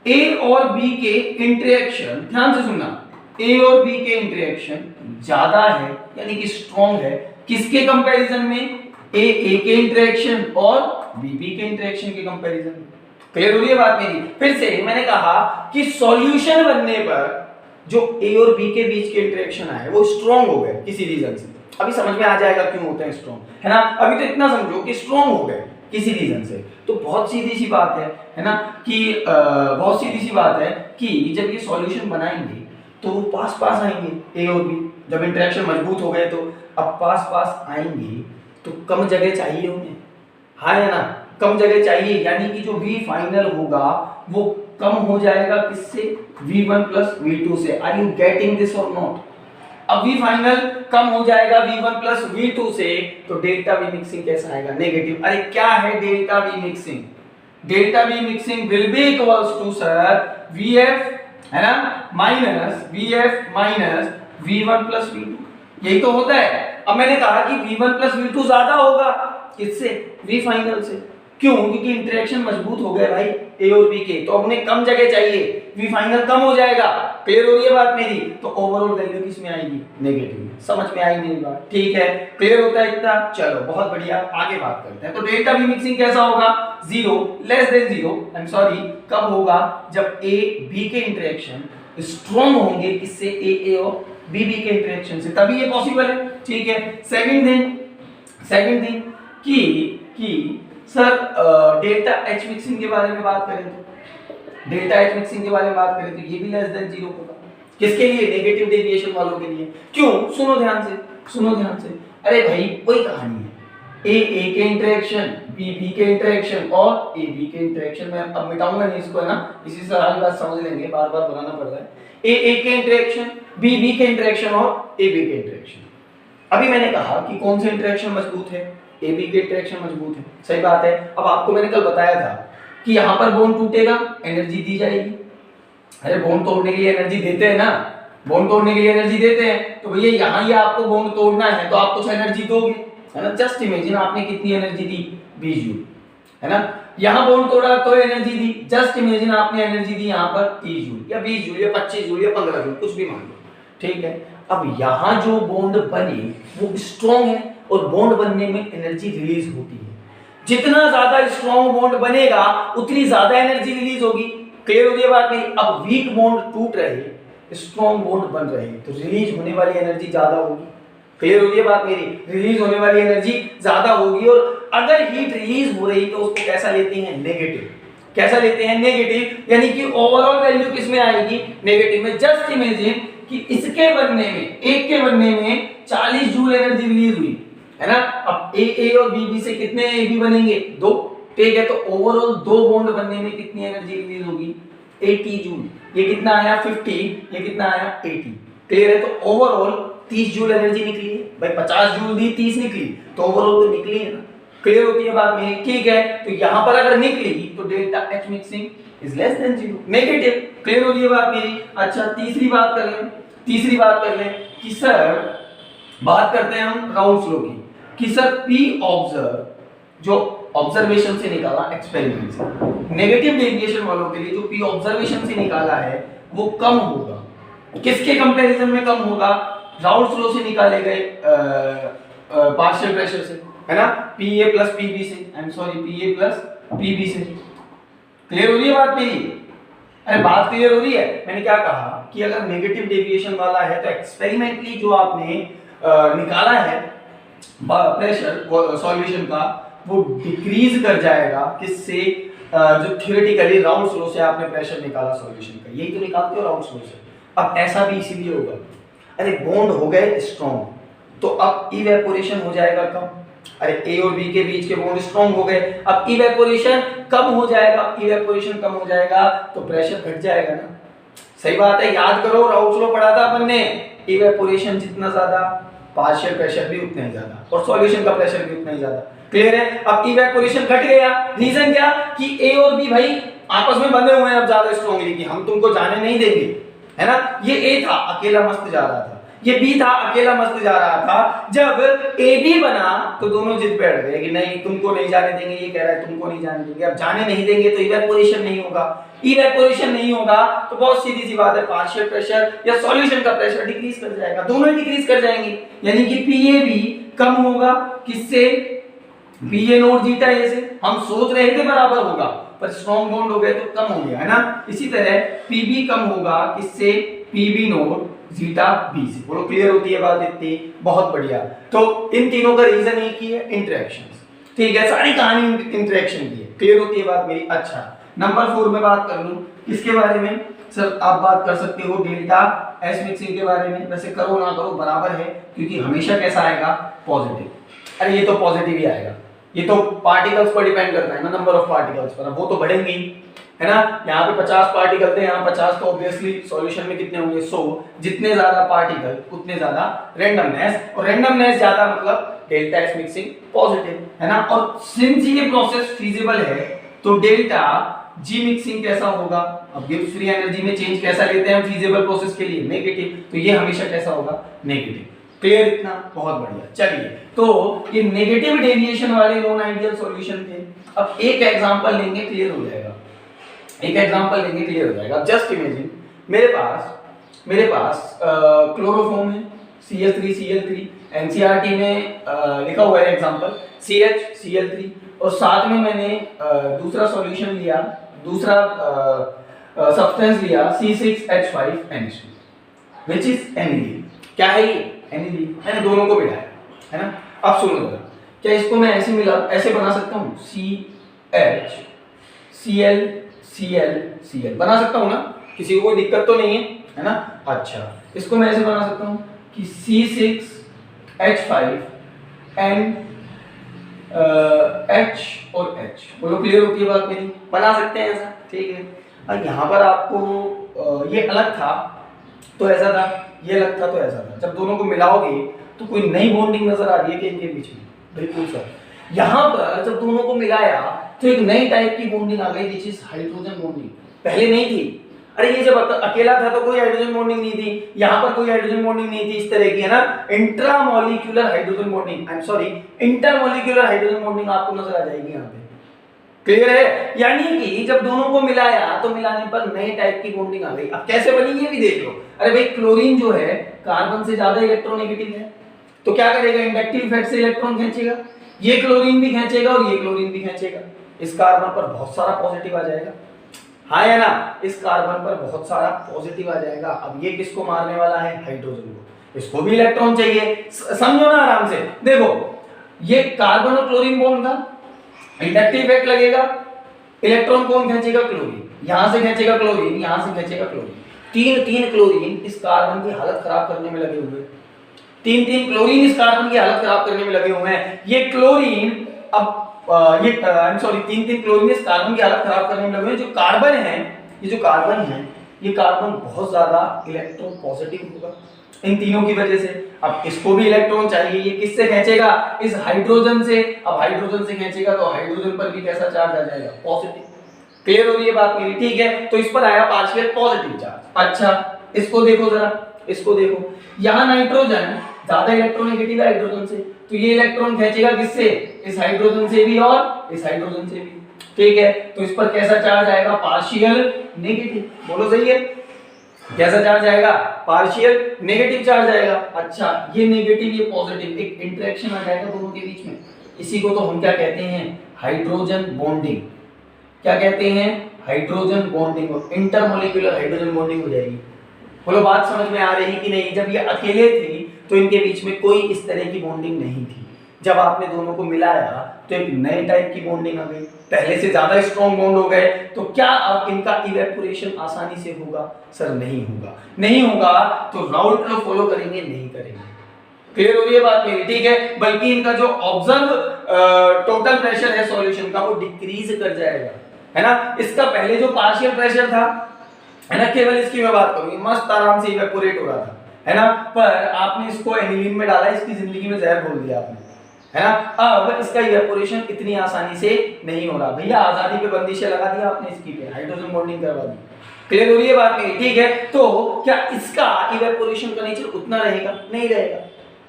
ए और बी के इंटरेक्शन, ध्यान से सुनना, ए और बी के इंटरेक्शन ज्यादा है, यानी कि स्ट्रॉन्ग है, किसके कंपैरिजन में? ए के इंटरेक्शन और बी के इंटरेक्शन के कंपैरिजन में। क्लियर हो रही है बात मेरी? फिर से मैंने कहा कि सॉल्यूशन बनने पर जो ए और बी के बीच के इंटरेक्शन आए वो स्ट्रॉन्ग हो गए किसी रीजन से। अभी समझ में आ जाएगा क्यों होते हैं स्ट्रॉन्ग, है ना। अभी तो इतना समझो कि स्ट्रॉन्ग हो गए किसी रीजन से, तो बहुत सीधी सी बात है ना, कि बहुत सीधी सी बात है कि जब ये सॉल्यूशन बनाएंगे तो वो पास पास आएंगे ए और बी, जब इंटरेक्शन मजबूत हो गए तो अब पास पास आएंगे, तो कम जगह चाहिए उन्हें, हाँ है ना, कम जगह चाहिए, यानी कि जो V फाइनल होगा वो कम हो जाएगा किससे? V1 प्लस V2 से। आर यू गेटिंग दिस और नॉट? अब V फाइनल कम हो जाएगा V1 प्लस V2 से, तो डेल्टा V मिक्सिंग कैसा आएगा? नेगेटिव। अरे क्या है delta V mixing? Delta V mixing will be equals to sir VF, है ना, minus VF minus V1 plus V2, यही तो होता है। अब मैंने कहा कि V1 प्लस V2 ज्यादा होगा किससे? V फाइनल से। क्यों? क्योंकि इंटरेक्शन मजबूत हो गए भाई ए और बी के, तो अब उन्हें कम जगह चाहिए, V फाइनल कम हो जाएगा। क्लियर हो रही है बात मेरी? तो ओवरऑल वैल्यू किस में आएगी? नेगेटिव में। समझ में आई मेरी बात? ठीक है, क्लियर होता है इतना? चलो बहुत बढ़िया, आगे बात करते हैं। तो डेल्टा V मिक्सिंग कैसा होगा? 0 less than 0, I am sorry, कब होगा? जब ए बी के इंटरेक्शन स्ट्रॉन्ग होंगे किससे? ए और बी के इंटरेक्शन से, तभी ये पॉसिबल है। ठीक है, सेकंड थिंग कि सर डेल्टा एच मिक्सिंग के बारे में बात करें तो, डेल्टा एच मिक्सिंग के बारे में बात करें तो ये भी लेस देन 0 होगा। किसके लिए? नेगेटिव डेविएशन वालों के लिए। क्यों? सुनो ध्यान से। अरे भाई वही कहानी है, ए के इंटरेक्शन, बी के इंटरेक्शन और ए बी के इंटरेक्शन। मैं अब मिटाऊंगा नहीं इसको, है ना, इसी से सारी बात समझ लेंगे, बार-बार बनाना पड़ रहा है। ए के इंटरेक्शन, बी के इंटरेक्शन और ए बी के इंटरेक्शन। अभी मैंने कहा कि कौन से इंटरेक्शन मजबूत है? ए बी के इंटरेक्शन मजबूत है, सही बात है। अब आपको मैंने कल बताया था कि यहाँ पर बॉन्ड टूटेगा, एनर्जी दी जाएगी। अरे बॉन्ड तोड़ने के लिए एनर्जी देते हैं ना, बॉन्ड तोड़ने के लिए एनर्जी देते हैं, तो भैया यहाँ ये आपको बॉन्ड तोड़ना है तो आप कुछ एनर्जी दोगे, है ना। जस्ट इमेजिन आपने कितनी एनर्जी दी? 20 जूल, है ना। यहाँ बॉन्ड तोड़ा तो एनर्जी दी, जस्ट इमेजिन आपने एनर्जी दी यहाँ पर 30 जूल या 20 जूल या 25 जूल या 15 जूल, कुछ भी मान लो, ठीक है। अब यहाँ जो बॉन्ड बने वो स्ट्रॉन्ग है और बॉन्ड बनने में एनर्जी रिलीज होती है। जितना ज्यादा स्ट्रॉन्ग बॉन्ड बनेगा उतनी ज्यादा एनर्जी रिलीज होगी। क्लियर हो गई बात नहीं? अब वीक बॉन्ड टूट रहे, स्ट्रॉन्ग बॉन्ड बन रहे, तो रिलीज होने वाली एनर्जी ज्यादा होगी। क्लियर हो गई बात मेरी? रिलीज होने वाली एनर्जी ज्यादा होगी, और अगर हीट रिलीज हो रही तो उसको कैसा लेते हैं? नेगेटिव। कैसा लेते हैं? नेगेटिव, यानी कि ओवरऑल वैल्यू किस में आएगी? नेगेटिव में। जस्ट इमेजिन कि इसके बनने में, एक के बनने में 40 जूल एनर्जी रिलीज हुई, है ना। अब ए और बी से कितने ए बी बनेंगे? 2, ठीक है। तो ओवरऑल 2 बॉन्ड बनने में कितनी एनर्जी रिलीज होगी? 80 जूल। ये कितना आया? 50, ये कितना आया? 80। क्लियर है? तो ओवरऑल 30 जूल एनर्जी निकली है भाई। 50 जूल दी, 30 निकली, तो ओवरऑल तो निकली है ना। क्लियर होती है बात में? ठीक है। तो यहां पर अगर निकली तो delta H mixing is less than 0, negative. Clear हो रही है बात मेरी? अच्छा, तीसरी बात कर लें कि सर, बात करते हैं हम राउल्स लॉ की, कि सर P ऑब्जर्व, जो ऑब्जर्वेशन से निकाला एक्सपेरिमेंट से, नेगेटिव डेविएशन वालों के लिए जो P ऑब्जर्वेशन से निकाला है वो कम होगा किसके कंपैरिजन में कम होगा? राउल्ट लॉ से निकाले गए पार्शियल प्रेशर से, है ना, PA प्लस PB से, I am sorry PA plus PB से। क्लियर हो रही है बात मेरी? अरे बात क्लियर हो रही है? मैंने क्या कहा कि अगर नेगेटिव डेविएशन वाला है तो एक्सपेरिमेंटली जो आपने निकाला है प्रेशर सॉल्यूशन का वो डिक्रीज कर जाएगा, किससे? जो थ्योरेटिकली राउल्ट लॉ से आपने प्रेशर निकाला सॉल्यूशन का, यही तो निकालते हो राउल्ट लॉ से। अब ऐसा भी इसीलिए होगा, अरे बॉन्ड हो गए स्ट्रॉन्ग तो अब इवेपोरेशन हो जाएगा कम। अरे ए और बी के बीच के बॉन्ड स्ट्रॉन्ग हो गए, अब इवेपोरेशन कम हो जाएगा, इवेपोरेशन कम हो जाएगा तो प्रेशर घट जाएगा ना। सही बात है, याद करो राउल्ट लॉ पढ़ा था अपन ने, इवेपोरेशन जितना ज्यादा पार्शियल प्रेशर भी उतना ही ज्यादा और सॉल्यूशन का प्रेशर भी उतना ही ज्यादा। क्लियर है? अब इवेपोरेशन घट गया, रीजन क्या कि ए और बी भाई आपस में बंधे हुए हैं अब ज्यादा स्ट्रॉन्गली कि हम तुमको जाने नहीं देंगे, है ना। ये ए था अकेला मस्त जा रहा था, ये बी था अकेला मस्त जा रहा था। जब ए बी बना तो दोनों जिद पे अड़ गए कि नहीं तुमको नहीं जाने देंगे, ये कह रहा है तुमको नहीं जाने देंगे। अब जाने नहीं देंगे तो इवेपोरेशन नहीं होगा, इवेपोरेशन नहीं होगा तो बहुत सीधी सी बात है पार्शियल प्रेशर या सॉल्यूशन का प्रेशर डिक्रीज कर जाएगा, दोनों ही डिक्रीज कर जाएंगे। यानी कि PA भी कम होगा, किससे? PA नोट जीटा ए से। हम सोच रहे थे बराबर होगा पर स्ट्रॉन्ग बॉन्ड हो गए तो कम हो गया, है ना। इसी तरह PB कम होगा, किससे? PB नोट जीटा बी से। बोलो क्लियर होती है बात इतनी? बहुत बढ़िया। तो इन तीनों का रीजन एक ही है, इंटरेक्शंस। ठीक है, सारी कहानी इंटरेक्शन की है। क्लियर होती है बात मेरी? अच्छा, नंबर 4 में बात कर लूं किसके बारे में? सर आप बात कर सकते हो डेल्टा एस मिक्सिंग के बारे में। वैसे करो ना करो बराबर है, क्योंकि हमेशा कैसा आएगा? पॉजिटिव। अरे ये तो पॉजिटिव ही आएगा, ये तो पार्टिकल्स पर डिपेंड करता है ना, नंबर ऑफ पार्टिकल्स पर। वो तो बढ़ेंगे ही, है ना। यहाँ पे 50 पार्टिकल थे, यहाँ 50 तो ऑब्वियसली सॉल्यूशन में कितने होंगे? 100। जितने ज्यादा पार्टिकल उतने ज्यादा रैंडमनेस, और रैंडमनेस ज्यादा मतलब डेल्टा एस मिक्सिंग पॉजिटिव, है ना। और सिंस ये प्रोसेस फीजिबल है तो डेल्टा जी मिक्सिंग कैसा होगा? अब गिब्स फ्री एनर्जी में चेंज कैसा लेते हैं हम फीजिबल प्रोसेस के लिए? नेगेटिव। तो ये हमेशा कैसा होगा? नेगेटिव। क्लियर इतना? बहुत बढ़िया। चलिए, तो ये नेगेटिव डेविएशन वाले नॉन आइडियल सॉल्यूशन थे। अब एक एग्जांपल लेंगे, क्लियर हो जाएगा। एक एग्जांपल लेंगे, क्लियर हो जाएगा। जस्ट इमेजिन मेरे पास क्लोरोफॉर्म है CH3Cl3, NCERT में लिखा हुआ है एग्जांपल CHCl3, और साथ में मैंने दूसरा सॉल्यूशन लिया, दूसरा सब्सटेंस लिया C6H5NH2 व्हिच इज एनिलीन। क्या है ये? एनिलीन। मैंने दोनों को मिलाया, है ना। अब सुनो जरा, क्या इसको मैं ऐसे बना सकता हूँ? CHCl बना सकता हूँ ना, किसी को कोई दिक्कत तो नहीं है ना। अच्छा, इसको मैं ऐसे बना सकता हूँ कि C6H5NH और H। बोलो क्लियर होती है बात मेरी? बना सकते हैं ऐसा, ठीक है। अब यहाँ पर आपको ये अलग था तो ऐसा था, ये अलग था तो ऐसा था। जब दोनों को मिलाओगे तो कोई नई बॉन्डिंग नजर आ रही है कि इनके बीच में? बिल्कुल सर। यहाँ पर जब दोनों को मिलाया तो एक नई टाइप की बॉन्डिंग आ गई, विच इज हाइड्रोजन बॉन्डिंग। पहले नहीं थी। अरे ये जब अकेला था तो कोई हाइड्रोजन बॉन्डिंग नहीं थी, यहाँ पर कोई हाइड्रोजन बॉन्डिंग नहीं थी इस तरह की, है ना। Intramolecular hydrogen bonding, I am sorry, intermolecular hydrogen bonding आपको नजर आ जाएगी यहाँ पे। क्लियर है? यानी कि जब दोनों को मिलाया तो मिलाने पर नए टाइप की बॉन्डिंग आ गई। अब कैसे बनी ये भी देख लो। अरे भाई क्लोरीन जो है कार्बन से ज्यादा इलेक्ट्रोनेगेटिव है, तो क्या करेगा? इंडक्टिव इफेक्ट से इलेक्ट्रॉन खींचेगा, ये क्लोरीन भी खींचेगा और ये क्लोरीन भी खींचेगा। इस कार्बन पर बहुत सारा पॉजिटिव आ जाएगा, हाँ या ना। इस कार्बन पर बहुत सारा पॉजिटिव आ जाएगा। अब ये किसको मारने वाला है? हाइड्रोजन को। इसको भी इलेक्ट्रॉन चाहिए, समझो ना आराम से। देखो ये कार्बन और क्लोरीन बॉन्ड था, इंडक्टिव इफेक्ट लगेगा, इलेक्ट्रॉन कौन खींचेगा? क्लोरीन। यहां से खींचेगा क्लोरीन, यहां से खींचेगा क्लोरीन। तीन क्लोरीन इस कार्बन की हालत खराब करने में लगे हुए हैं। तीन क्लोरीन इस कार्बन की हालत खराब करने में लगे हुए हैं। ये क्लोरीन अब ये आई एम सॉरी, तीन क्लोरीन इस कार्बन की हालत खराब करने में लगे हुए हैं। जो कार्बन है, ये जो कार्बन है, ये कार्बन बहुत ज्यादा इलेक्ट्रॉन पॉजिटिव होगा इन तीनों की वजह से। अब इसको भी इलेक्ट्रॉन चाहिए, ये किससे खींचेगा? इस हाइड्रोजन से। अब हाइड्रोजन से खींचेगा तो हाइड्रोजन पर भी कैसा चार्ज आ जाएगा? पॉजिटिव। क्लियर हो रही है बात मेरी? ठीक है, तो इस पर आया पार्शियल पॉजिटिव चार्ज। अच्छा, इसको देखो जरा, इसको देखो। यहाँ नाइट्रोजन ज्यादा इलेक्ट्रोनेगेटिव है हाइड्रोजन से, तो ये इलेक्ट्रॉन खींचेगा किससे? इस हाइड्रोजन से भी और इस हाइड्रोजन से भी। ठीक है, तो इस पर कैसा चार्ज आएगा? Partial negative. बोलो सही है? कैसा चार्ज आएगा? पार्शियल नेगेटिव चार्ज आएगा। अच्छा, ये नेगेटिव ये पॉजिटिव, एक इंटरेक्शन आ जाएगा दोनों के बीच में। इसी को तो हम क्या कहते हैं? Hydrogen bonding. क्या कहते हैं? Hydrogen bonding. और इंटरमोलिक्यूलर हाइड्रोजन बॉन्डिंग हो जाएगी। बोलो बात समझ में आ रही कि नहीं? जब ये अकेले थे तो इनके बीच में कोई इस तरह की बॉन्डिंग नहीं थी। जब आपने दोनों को मिलाया तो एक नए टाइप की बॉन्डिंग आ गई, पहले से ज्यादा स्ट्रॉन्ग बॉन्ड हो गए। तो क्या अब इनका इवेपोरेशन आसानी से होगा? सर नहीं होगा। नहीं होगा तो राउल्ट लॉ फॉलो करेंगे? नहीं करेंगे। क्लियर हो रही है बात मेरी? ठीक है। बल्कि इनका जो ऑब्जर्व टोटल प्रेशर है सॉल्यूशन का वो डिक्रीज कर जाएगा, है ना। इसका पहले जो पार्शियल प्रेशर था, है ना, केवल इसकी मैं बात करूंगी, मस्त आराम से इवेपोरेट हो रहा था, है ना। पर आपने इसको एनिलीन में डाला, इसकी जिंदगी में जहर घोल दिया आपने, है ना। अब इसका इवेपोरेशन इतनी आसानी से नहीं हो रहा। भैया आजादी पे बंदिशें लगा दिया आपने, इसकी पे हाइड्रोजन बॉन्डिंग करवा दी। क्लियर हो रही है बात मेरी? ठीक है। तो क्या इसका इवेपोरेशन का नेचर उतना रहेगा? नहीं रहेगा।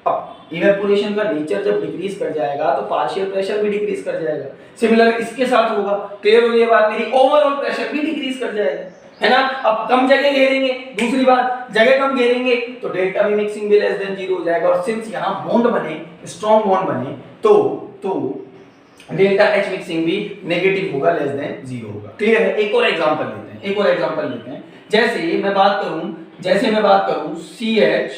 अब इवेपोरेशन का नेचर जब डिक्रीज कर जाएगा तो पार्शियल प्रेशर भी डिक्रीज कर जाएगा। सिमिलर इसके साथ होगा। क्लियर हो रही है बात मेरी? ओवरऑल प्रेशर भी डिक्रीज कर जाएगा, है ना। अब कम जगह घेरेंगे, दूसरी बात जगह कम घेरेंगे तो डेल्टा वी मिक्सिंग भी लेस देन 0 हो जाएगा। और सिंस यहां बॉन्ड बने, स्ट्रॉन्ग बॉन्ड बने, तो डेल्टा एच मिक्सिंग भी नेगेटिव होगा, लेस देन 0 होगा। क्लियर है? एक और एग्जांपल लेते हैं, एक और एग्जांपल लेते हैं। जैसे मैं बात करूं CH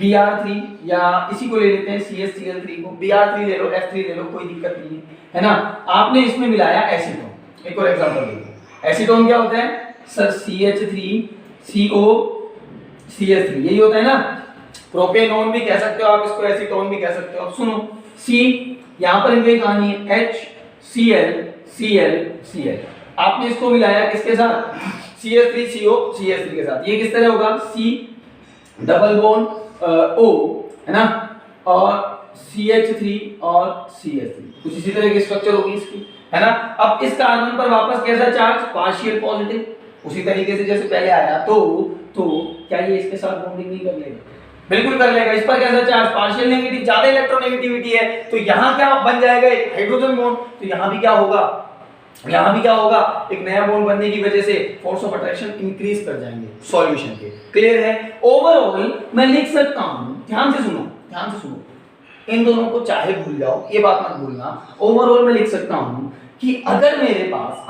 Br3, या इसी को ले लेते हैं CHCl3 को, Br3 ले लो, F3 ले लो, कोई दिक्कत नहीं है ना। आपने इसमें मिलाया एसीटोन। एक और एग्जांपल देखो, एसीटोन क्या होता है? सर CH3CO CH3 यही होता है ना। प्रोपेनोन भी कह सकते हो आप इसको, एसीटोन भी कह सकते हो। अब सुनो, C यहां पर इनकी कहानी है HCl आपने इसको मिलाया किसके साथ? CH3CO CH3 के साथ। ये किस तरह होगा? C डबल बॉन्ड O, है ना, और CH3 और CH3, कुछ इसी तरह की स्ट्रक्चर होगी इसकी, है ना। अब इस कार्बन पर वापस कैसा चार्ज? पार्शियल पॉजिटिव, उसी तरीके से जैसे पहले आया। तो क्या ये इसके साथ बॉन्डिंग नहीं कर लेगा? बिल्कुल कर लेगा। इस पर कैसा चार्ज? पार्शियल नेगेटिव, ज्यादा इलेक्ट्रोनेगेटिविटी है, तो यहाँ क्या बन जाएगा? एक हाइड्रोजन बॉन्ड। तो यहाँ भी क्या होगा? एक नया बॉन्ड बनने की वजह से फोर्स ऑफ अट्रैक्शन इंक्रीज कर जाएंगे सॉल्यूशन के। क्लियर है? ओवरऑल मैं लिख सकता हूं, ध्यान से सुनो, इन दोनों को चाहे भूल जाओ, ये बात मत भूलना। ओवरऑल मैं लिख सकता हूं कि अगर मेरे पास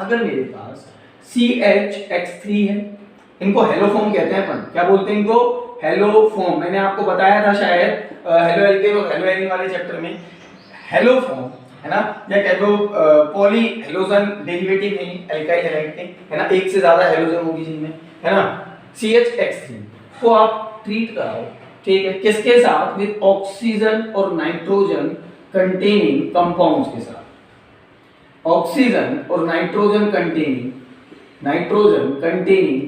CHX3 है, इनको हेलोफॉर्म कहते हैं अपन। क्या बोलते हैं इनको? हेलोफॉर्म। मैंने आपको बताया था शायद हेलो एल्केन और हेलो एरीन वाले चैप्टर में। हेलोफॉर्म, है ना, या कह दो पॉली हेलोजन डेरिवेटिव है एल्काइल हैलाइड के, है ना, एक से ज्यादा हेलोजन होगी जिनमें, है ना। CHX3 को आप ट्रीट कराओ, ठीक है, किसके साथ? विद ऑक्सीजन और नाइट्रोजन कंटेनिंग कंपाउंड्स के साथ। ऑक्सीजन और नाइट्रोजन कंटेनिंग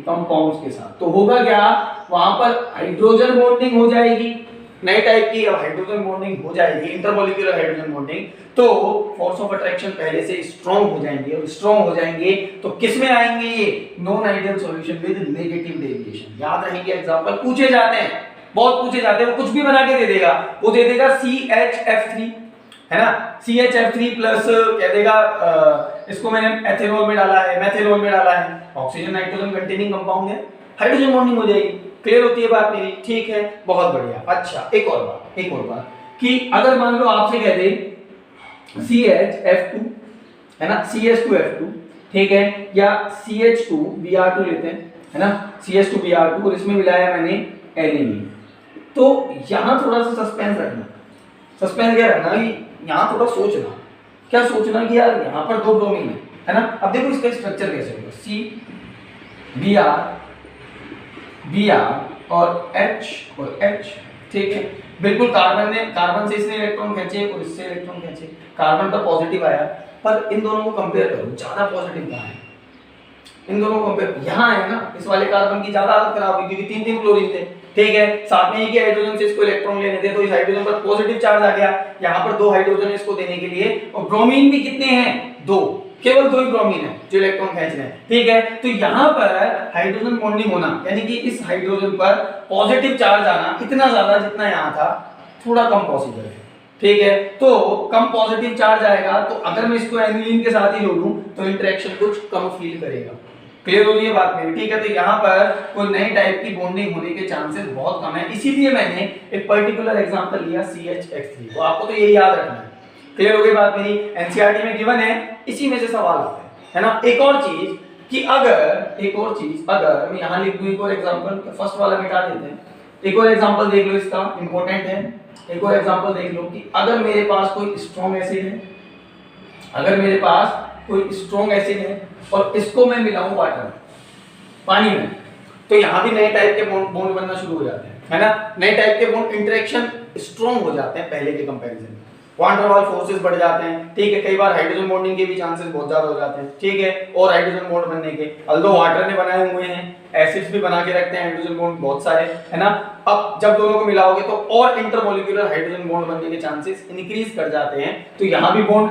कंपाउंड्स के साथ। तो होगा क्या? वहां पर हाइड्रोजन बॉन्डिंग हो जाएगी, नए टाइप की अब हाइड्रोजन बॉन्डिंग हो जाएगी, इंटरमॉलिक्यूलर हाइड्रोजन बॉन्डिंग। तो फोर्स ऑफ अट्रैक्शन पहले से स्ट्रांग हो जाएंगे, और स्ट्रांग हो जाएंगे तो किस में आएंगे? ये non ideal solution with negative deviation. याद रखेंगे, एग्जांपल पूछे जाते हैं, बहुत पूछे जाते हैं। वो कुछ भी बना के दे देगा, वो दे देगा CHF3, है ना, CHF3 प्लस कह देगा इसको मैंने एथेनॉल में डाला है, मेथेनॉल में डाला है, ऑक्सीजन नाइट्रोजन कंटेनिंग कंपाउंड है, हाइड्रोजन बॉन्डिंग हो जाएगी। क्लियर होती है बात मेरी? ठीक है, बहुत बढ़िया। अच्छा, एक और बात कि अगर मान लो आपसे कह दे CHF2, है ना, CH2F2, ठीक है, या CH2Br2 लेते हैं, है ना, CH2Br2, और इसमें मिलाया मैंने एलिनीन। तो यहां थोड़ा सा सस्पेंस रखना। सस्पेंस क्या रखना? यहां थोड़ा सोचना। क्या सोचना कि यार यहां पर दो ब्रोमीन है ना। अब देखो इसका स्ट्रक्चर कैसे होगा? Br और H, ठीक है, बिल्कुल कार्बन से इसने इलेक्ट्रॉन खींचे और इससे इलेक्ट्रॉन खींचे, कार्बन पर पॉजिटिव आया। पर इन दोनों को कंपेयर करो, ज्यादा पॉजिटिव कहां है? इन दोनों को कंपेयर यहां है ना, इस वाले कार्बन की ज्यादा हालत खराब हुई क्योंकि 3 क्लोरीन थे, ठीक है, साथ में एक ही हाइड्रोजन से इसको इलेक्ट्रॉन लेने थे, तो इस हाइड्रोजन पर पॉजिटिव चार्ज आ गया, यहाँ पर 2 हाइड्रोजन है इसको देने के लिए, और ब्रोमीन भी कितने हैं? 2, केवल 2 ही ब्रोमीन है जो इलेक्ट्रॉन खींच रहे हैं, ठीक है। तो यहाँ पर हाइड्रोजन बॉन्डिंग होना, यानी कि इस हाइड्रोजन पर पॉजिटिव चार्ज आना इतना ज्यादा जितना यहाँ था, थोड़ा कम पॉसिबल है, ठीक है। तो कम पॉजिटिव चार्ज आएगा, तो अगर मैं इसको एनिलीन के साथ ही जोड़ूं तो इंटरेक्शन कुछ कम फील करेगा, क्लियर हो रही है बात मेरी? ठीक है, तो यहाँ पर कोई नई टाइप की बॉन्डिंग होने के चांसेस बहुत कम है, इसीलिए मैंने एक पर्टिकुलर एग्जांपल लिया CH3। तो आपको तो ये याद रखना है। क्लियर हो गई बात मेरी? एनसीईआरटी में गिवन है, इसी में से सवाल आते हैं, है ना। एक और चीज अगर मैं यहाँ लिख दूं एक और एग्जांपल, फर्स्ट वाला मिटा देते हैं, एक और एग्जांपल देख लो, इसका इंपॉर्टेंट है। एक और एग्जांपल देख लो कि अगर मेरे पास कोई स्ट्रॉन्ग एसिड है, है और इसको मैं मिलाऊं वाटर पानी में, तो यहाँ भी नए टाइप के बॉन्ड बनना शुरू हो जाते हैं, है ना। नए टाइप के बॉन्ड इंटरेक्शन स्ट्रॉन्ग हो जाते हैं पहले के कंपैरिजन में, वॉन डेर वाल फोर्सेस बढ़ जाते हैं, ठीक है। कई बार हाइड्रोजन बॉन्डिंग के भी चांसेस बहुत ज्यादा हो जाते हैं, ठीक है, और हाइड्रोजन बॉन्ड बनने के, अल्दो वाटर ने बनाए हुए हैं, एसिड्स भी बना के रखते हैं हाइड्रोजन बॉन्ड बहुत सारे, है ना। अब जब दोनों को मिलाओगे तो और इंटरमोलिक्यूलर हाइड्रोजन बॉन्ड बनने के चांसेस इंक्रीज कर जाते हैं, तो यहाँ भी bond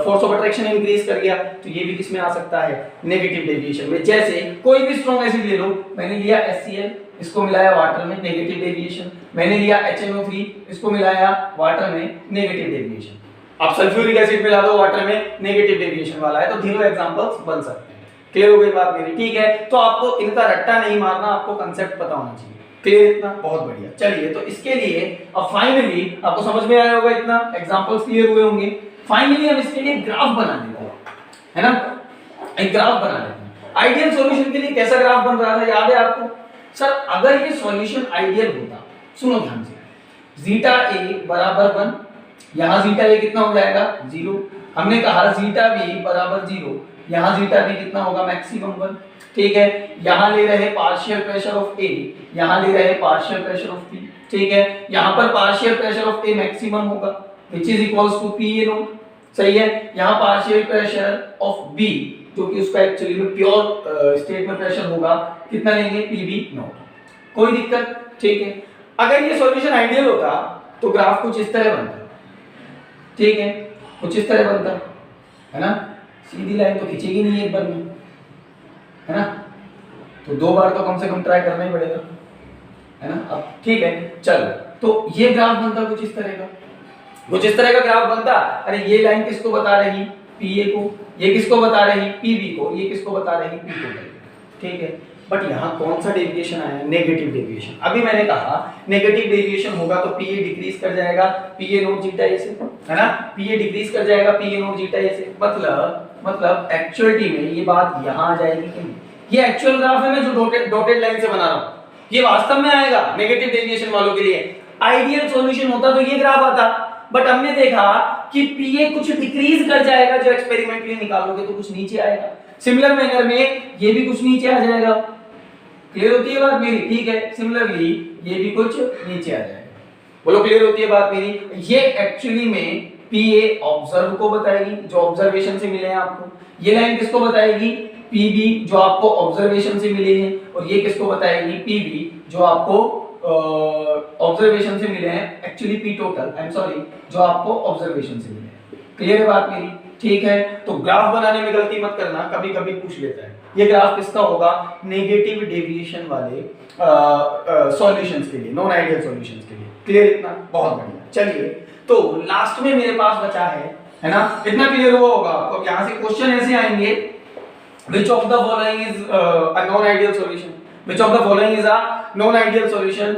force of attraction increase कर गया, तो ये भी किसमें आ सकता है? नेगेटिव डेविएशन में। जैसे कोई भी स्ट्रॉन्ग एसिड ले लो, मैंने लिया HCl, इसको मिलाया वाटर में, नेगेटिव डेविएशन। मैंने लिया HNO3, इसको मिलाया वाटर में, नेगेटिव डेविएशन। आप सल्फ्यूरिक एसिड मिला दो वाटर में, नेगेटिव डेविएशन वाला है, तो 0 एग्जांपल्स बन सकते हैं। क्लियर हो गई बात मेरी? ठीक है, तो आपको इनका रट्टा नहीं मारना, आपको कांसेप्ट पता होना चाहिए। क्लियर इतना? बहुत बढ़िया। चलिए, तो इसके लिए अब फाइनली आपको समझ में आया होगा, इतना एग्जांपल्स क्लियर हुए होंगे। फाइनली हम इसके लिए ग्राफ बना लेते हैं, है ना। एक ग्राफ बना लेते हैं। आइडियल सॉल्यूशन के लिए कैसा ग्राफ बन रहा था, याद है आपको? सर, अगर ये सॉल्यूशन आइडियल होता, सुनो ध्यान से, जीटा ए बराबर 1, यहाँ जीटा ए कितना हो जाएगा? 0। हमने कहा जीटा बी बराबर 0, यहाँ जीटा बी कितना होगा? मैक्सिमम 1, ठीक है। यहाँ ले रहे पार्शियल प्रेशर ऑफ ए, यहाँ ले रहे पार्शियल प्रेशर ऑफ बी, ठीक है। यहाँ पर partial pressure of A maximum होगा, which is equals to P A not, सही है। यहाँ पार्शियल प्रेशर ऑफ बी, जो कि उसका एक्चुअली में प्योर स्टेट में प्रेशर होगा, कितना लेंगे? PB naught. कोई दिक्कत? ठीक है। अगर ये सॉल्यूशन आइडियल होता तो ग्राफ कुछ इस तरह बनता, ठीक है, कुछ इस तरह बनता, है ना। सीधी लाइन तो खींचेगी नहीं एक बार में, है ना, तो 2 बार तो कम से कम ट्राई करना ही पड़ेगा, है ना। अब ठीक है, चलो, तो ये ग्राफ बनता कुछ इस तरह का, कुछ इस तरह का ग्राफ बनता। अरे ये लाइन किसको बता रही? पीए को। ये किसको बता रही? पीबी को। ये किसको बता रही? पी को, ठीक है। बट यहाँ कौन सा डेविएशन आया? Negative deviation. अभी मैंने कहा नेगेटिव डेविएशन होगा तो पीए डिक्रीज कर जाएगा, पीए नॉट जीटा ए से, है ना। पीए डिक्रीज कर जाएगा, पीए नॉट जीटा ए से। मतलब एक्चुअलिटी में ये बात यहाँ आ जाएगी कि ये एक्चुअल ग्राफ है मैं जो डॉटेड लाइन से बना रहा हूँ, ये वास्तव में आएगा नेगेटिव डेविएशन वालों के लिए। आइडियल सॉल्यूशन होता तो ये ग्राफ आता, बट हमने देखा कि पीए कुछ डिक्रीज कर जाएगा, जो एक्सपेरिमेंटली निकालोगे तो कुछ नीचे आएगा। सिमिलर मैनर में ये भी कुछ नीचे आ जाएगा। क्लियर होती है बात मेरी? ठीक है। सिमिलरली ये भी कुछ नीचे आ जाएगा। बोलो क्लियर होती है बात मेरी? ये एक्चुअली में पीए ऑब्जर्व को बताएगी, जो ऑब्जर्वेशन से मिले हैं आपको। ये लाइन किसको बताएगी? पीबी, जो आपको ऑब्जर्वेशन से मिले हैं। और ये किसको बताएगी? पीबी, जो आपको ऑब्जर्वेशन से मिले हैं, actually P total, I am sorry, जो आपको ऑब्जर्वेशन से मिले हैं। क्लियर है बात मेरी? ठीक है। तो ग्राफ बनाने में गलती मत करना, कभी कभी पूछ लेता है। ये ग्राफ किसका होगा? नेगेटिव डेविएशन वाले सॉल्यूशंस के लिए, नॉन आइडियल सॉल्यूशंस के लिए। क्लियर इतना? बहुत बढ़िया। चलिए, तो लास्ट में मेरे पास बचा है ना, इतना क्लियर हुआ होगा आपको। यहाँ से क्वेश्चन ऐसे आएंगे, which of the following is a non-ideal solution? Which of the following is a non-ideal solution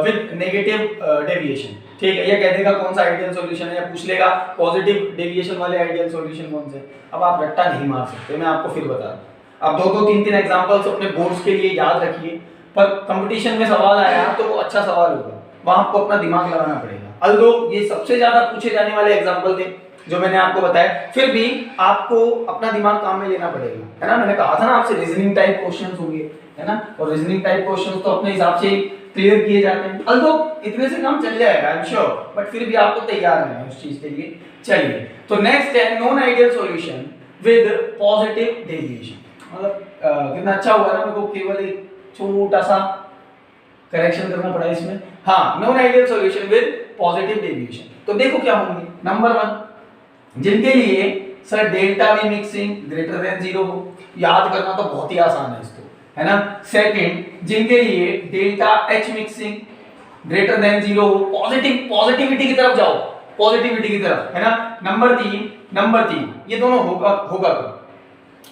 with negative deviation? ठीक है, ये कह देगा कौन सा आइडियल सॉल्यूशन है, या पूछ लेगा पॉजिटिव डेविएशन वाले आइडियल सॉल्यूशन कौन से। अब आप रट्टा नहीं मार सकते, मैं आपको फिर बता दूं। आप 2-2, 3-3 एग्जांपल्स अपने बोर्ड्स के लिए याद रखिए, पर कंपटीशन में सवाल आया तो वो अच्छा सवाल होगा, वहां आपको अपना दिमाग लगाना पड़ेगा। अल्दो ये सबसे ज्यादा पूछे जाने वाले एग्जांपल थे जो मैंने आपको बताया, फिर भी आपको अपना दिमाग काम में लेना पड़ेगा, है ना। मैंने कहा था ना आपसे रीजनिंग टाइप क्वेश्चंस होंगे, है ना, और रीजनिंग टाइप क्वेश्चंस तो अपने हिसाब से क्लियर किए जाते हैं। अल्दो इतने से काम चल जाएगा, आई एम श्योर, बट फिर भी आपको तैयार रहना है उस चीज के लिए। चलिए, तो नेक्स्ट है non ideal solution with positive deviation. मतलब कितना अच्छा हुआ ना, मेरे को केवल एक छोटा सा करेक्शन करना पड़ा इसमें। हाँ, non ideal solution with positive deviation. तो देखो क्या होंगे। नंबर 1, जिनके लिए sir delta we mixing greater than 0 हो, याद करना तो बहुत ही आसान है इसको, है ना। सेकंड, जिनके लिए delta H mixing greater than 0 हो, पॉजिटिविटी की तरफ जाओ, पॉजिटिविटी की तरफ, है ना। नंबर 3, ये दोनों होगा कब?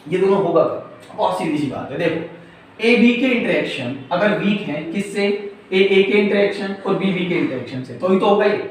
ये दोनों होगा कब? बहुत सीधी सी बात है, देखो ए बी के इंटरेक्शन अगर वीक है किससे, ए के इंटरेक्शन और बी के इंटरेक्शन से, तो ही तो होगा ये।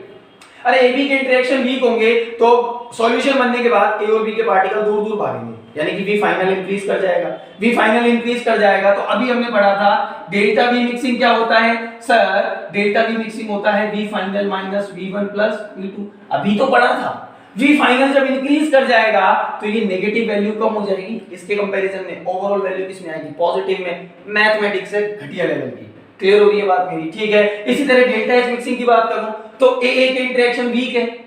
अरे ए बी के इंटरेक्शन वीक होंगे तो सॉल्यूशन बनने के बाद ए और बी के पार्टिकल दूर दूर भागेंगे, यानी कि वी फाइनल इंक्रीज कर जाएगा। वी फाइनल इंक्रीज कर जाएगा तो अभी हमने पढ़ा था डेल्टा वी मिक्सिंग क्या होता है सर, डेल्टा वी मिक्सिंग होता है वी फाइनल माइनस वी1 प्लस वी2, अभी तो पढ़ा था। वी फाइनल जब इंक्रीज कर जाएगा तो ये नेगेटिव वैल्यू कम हो जाएगी, इसके कंपैरिजन में ओवरऑल वैल्यू किसमें आएगी, पॉजिटिव में, मैथमेटिक्स से घटिया लेवल की। क्लियर हो रही है बात मेरी, ठीक है। इसी तरह डेल्टा एच मिक्सिंग की बात करूं तो ए के इंटरेक्शन वीक है,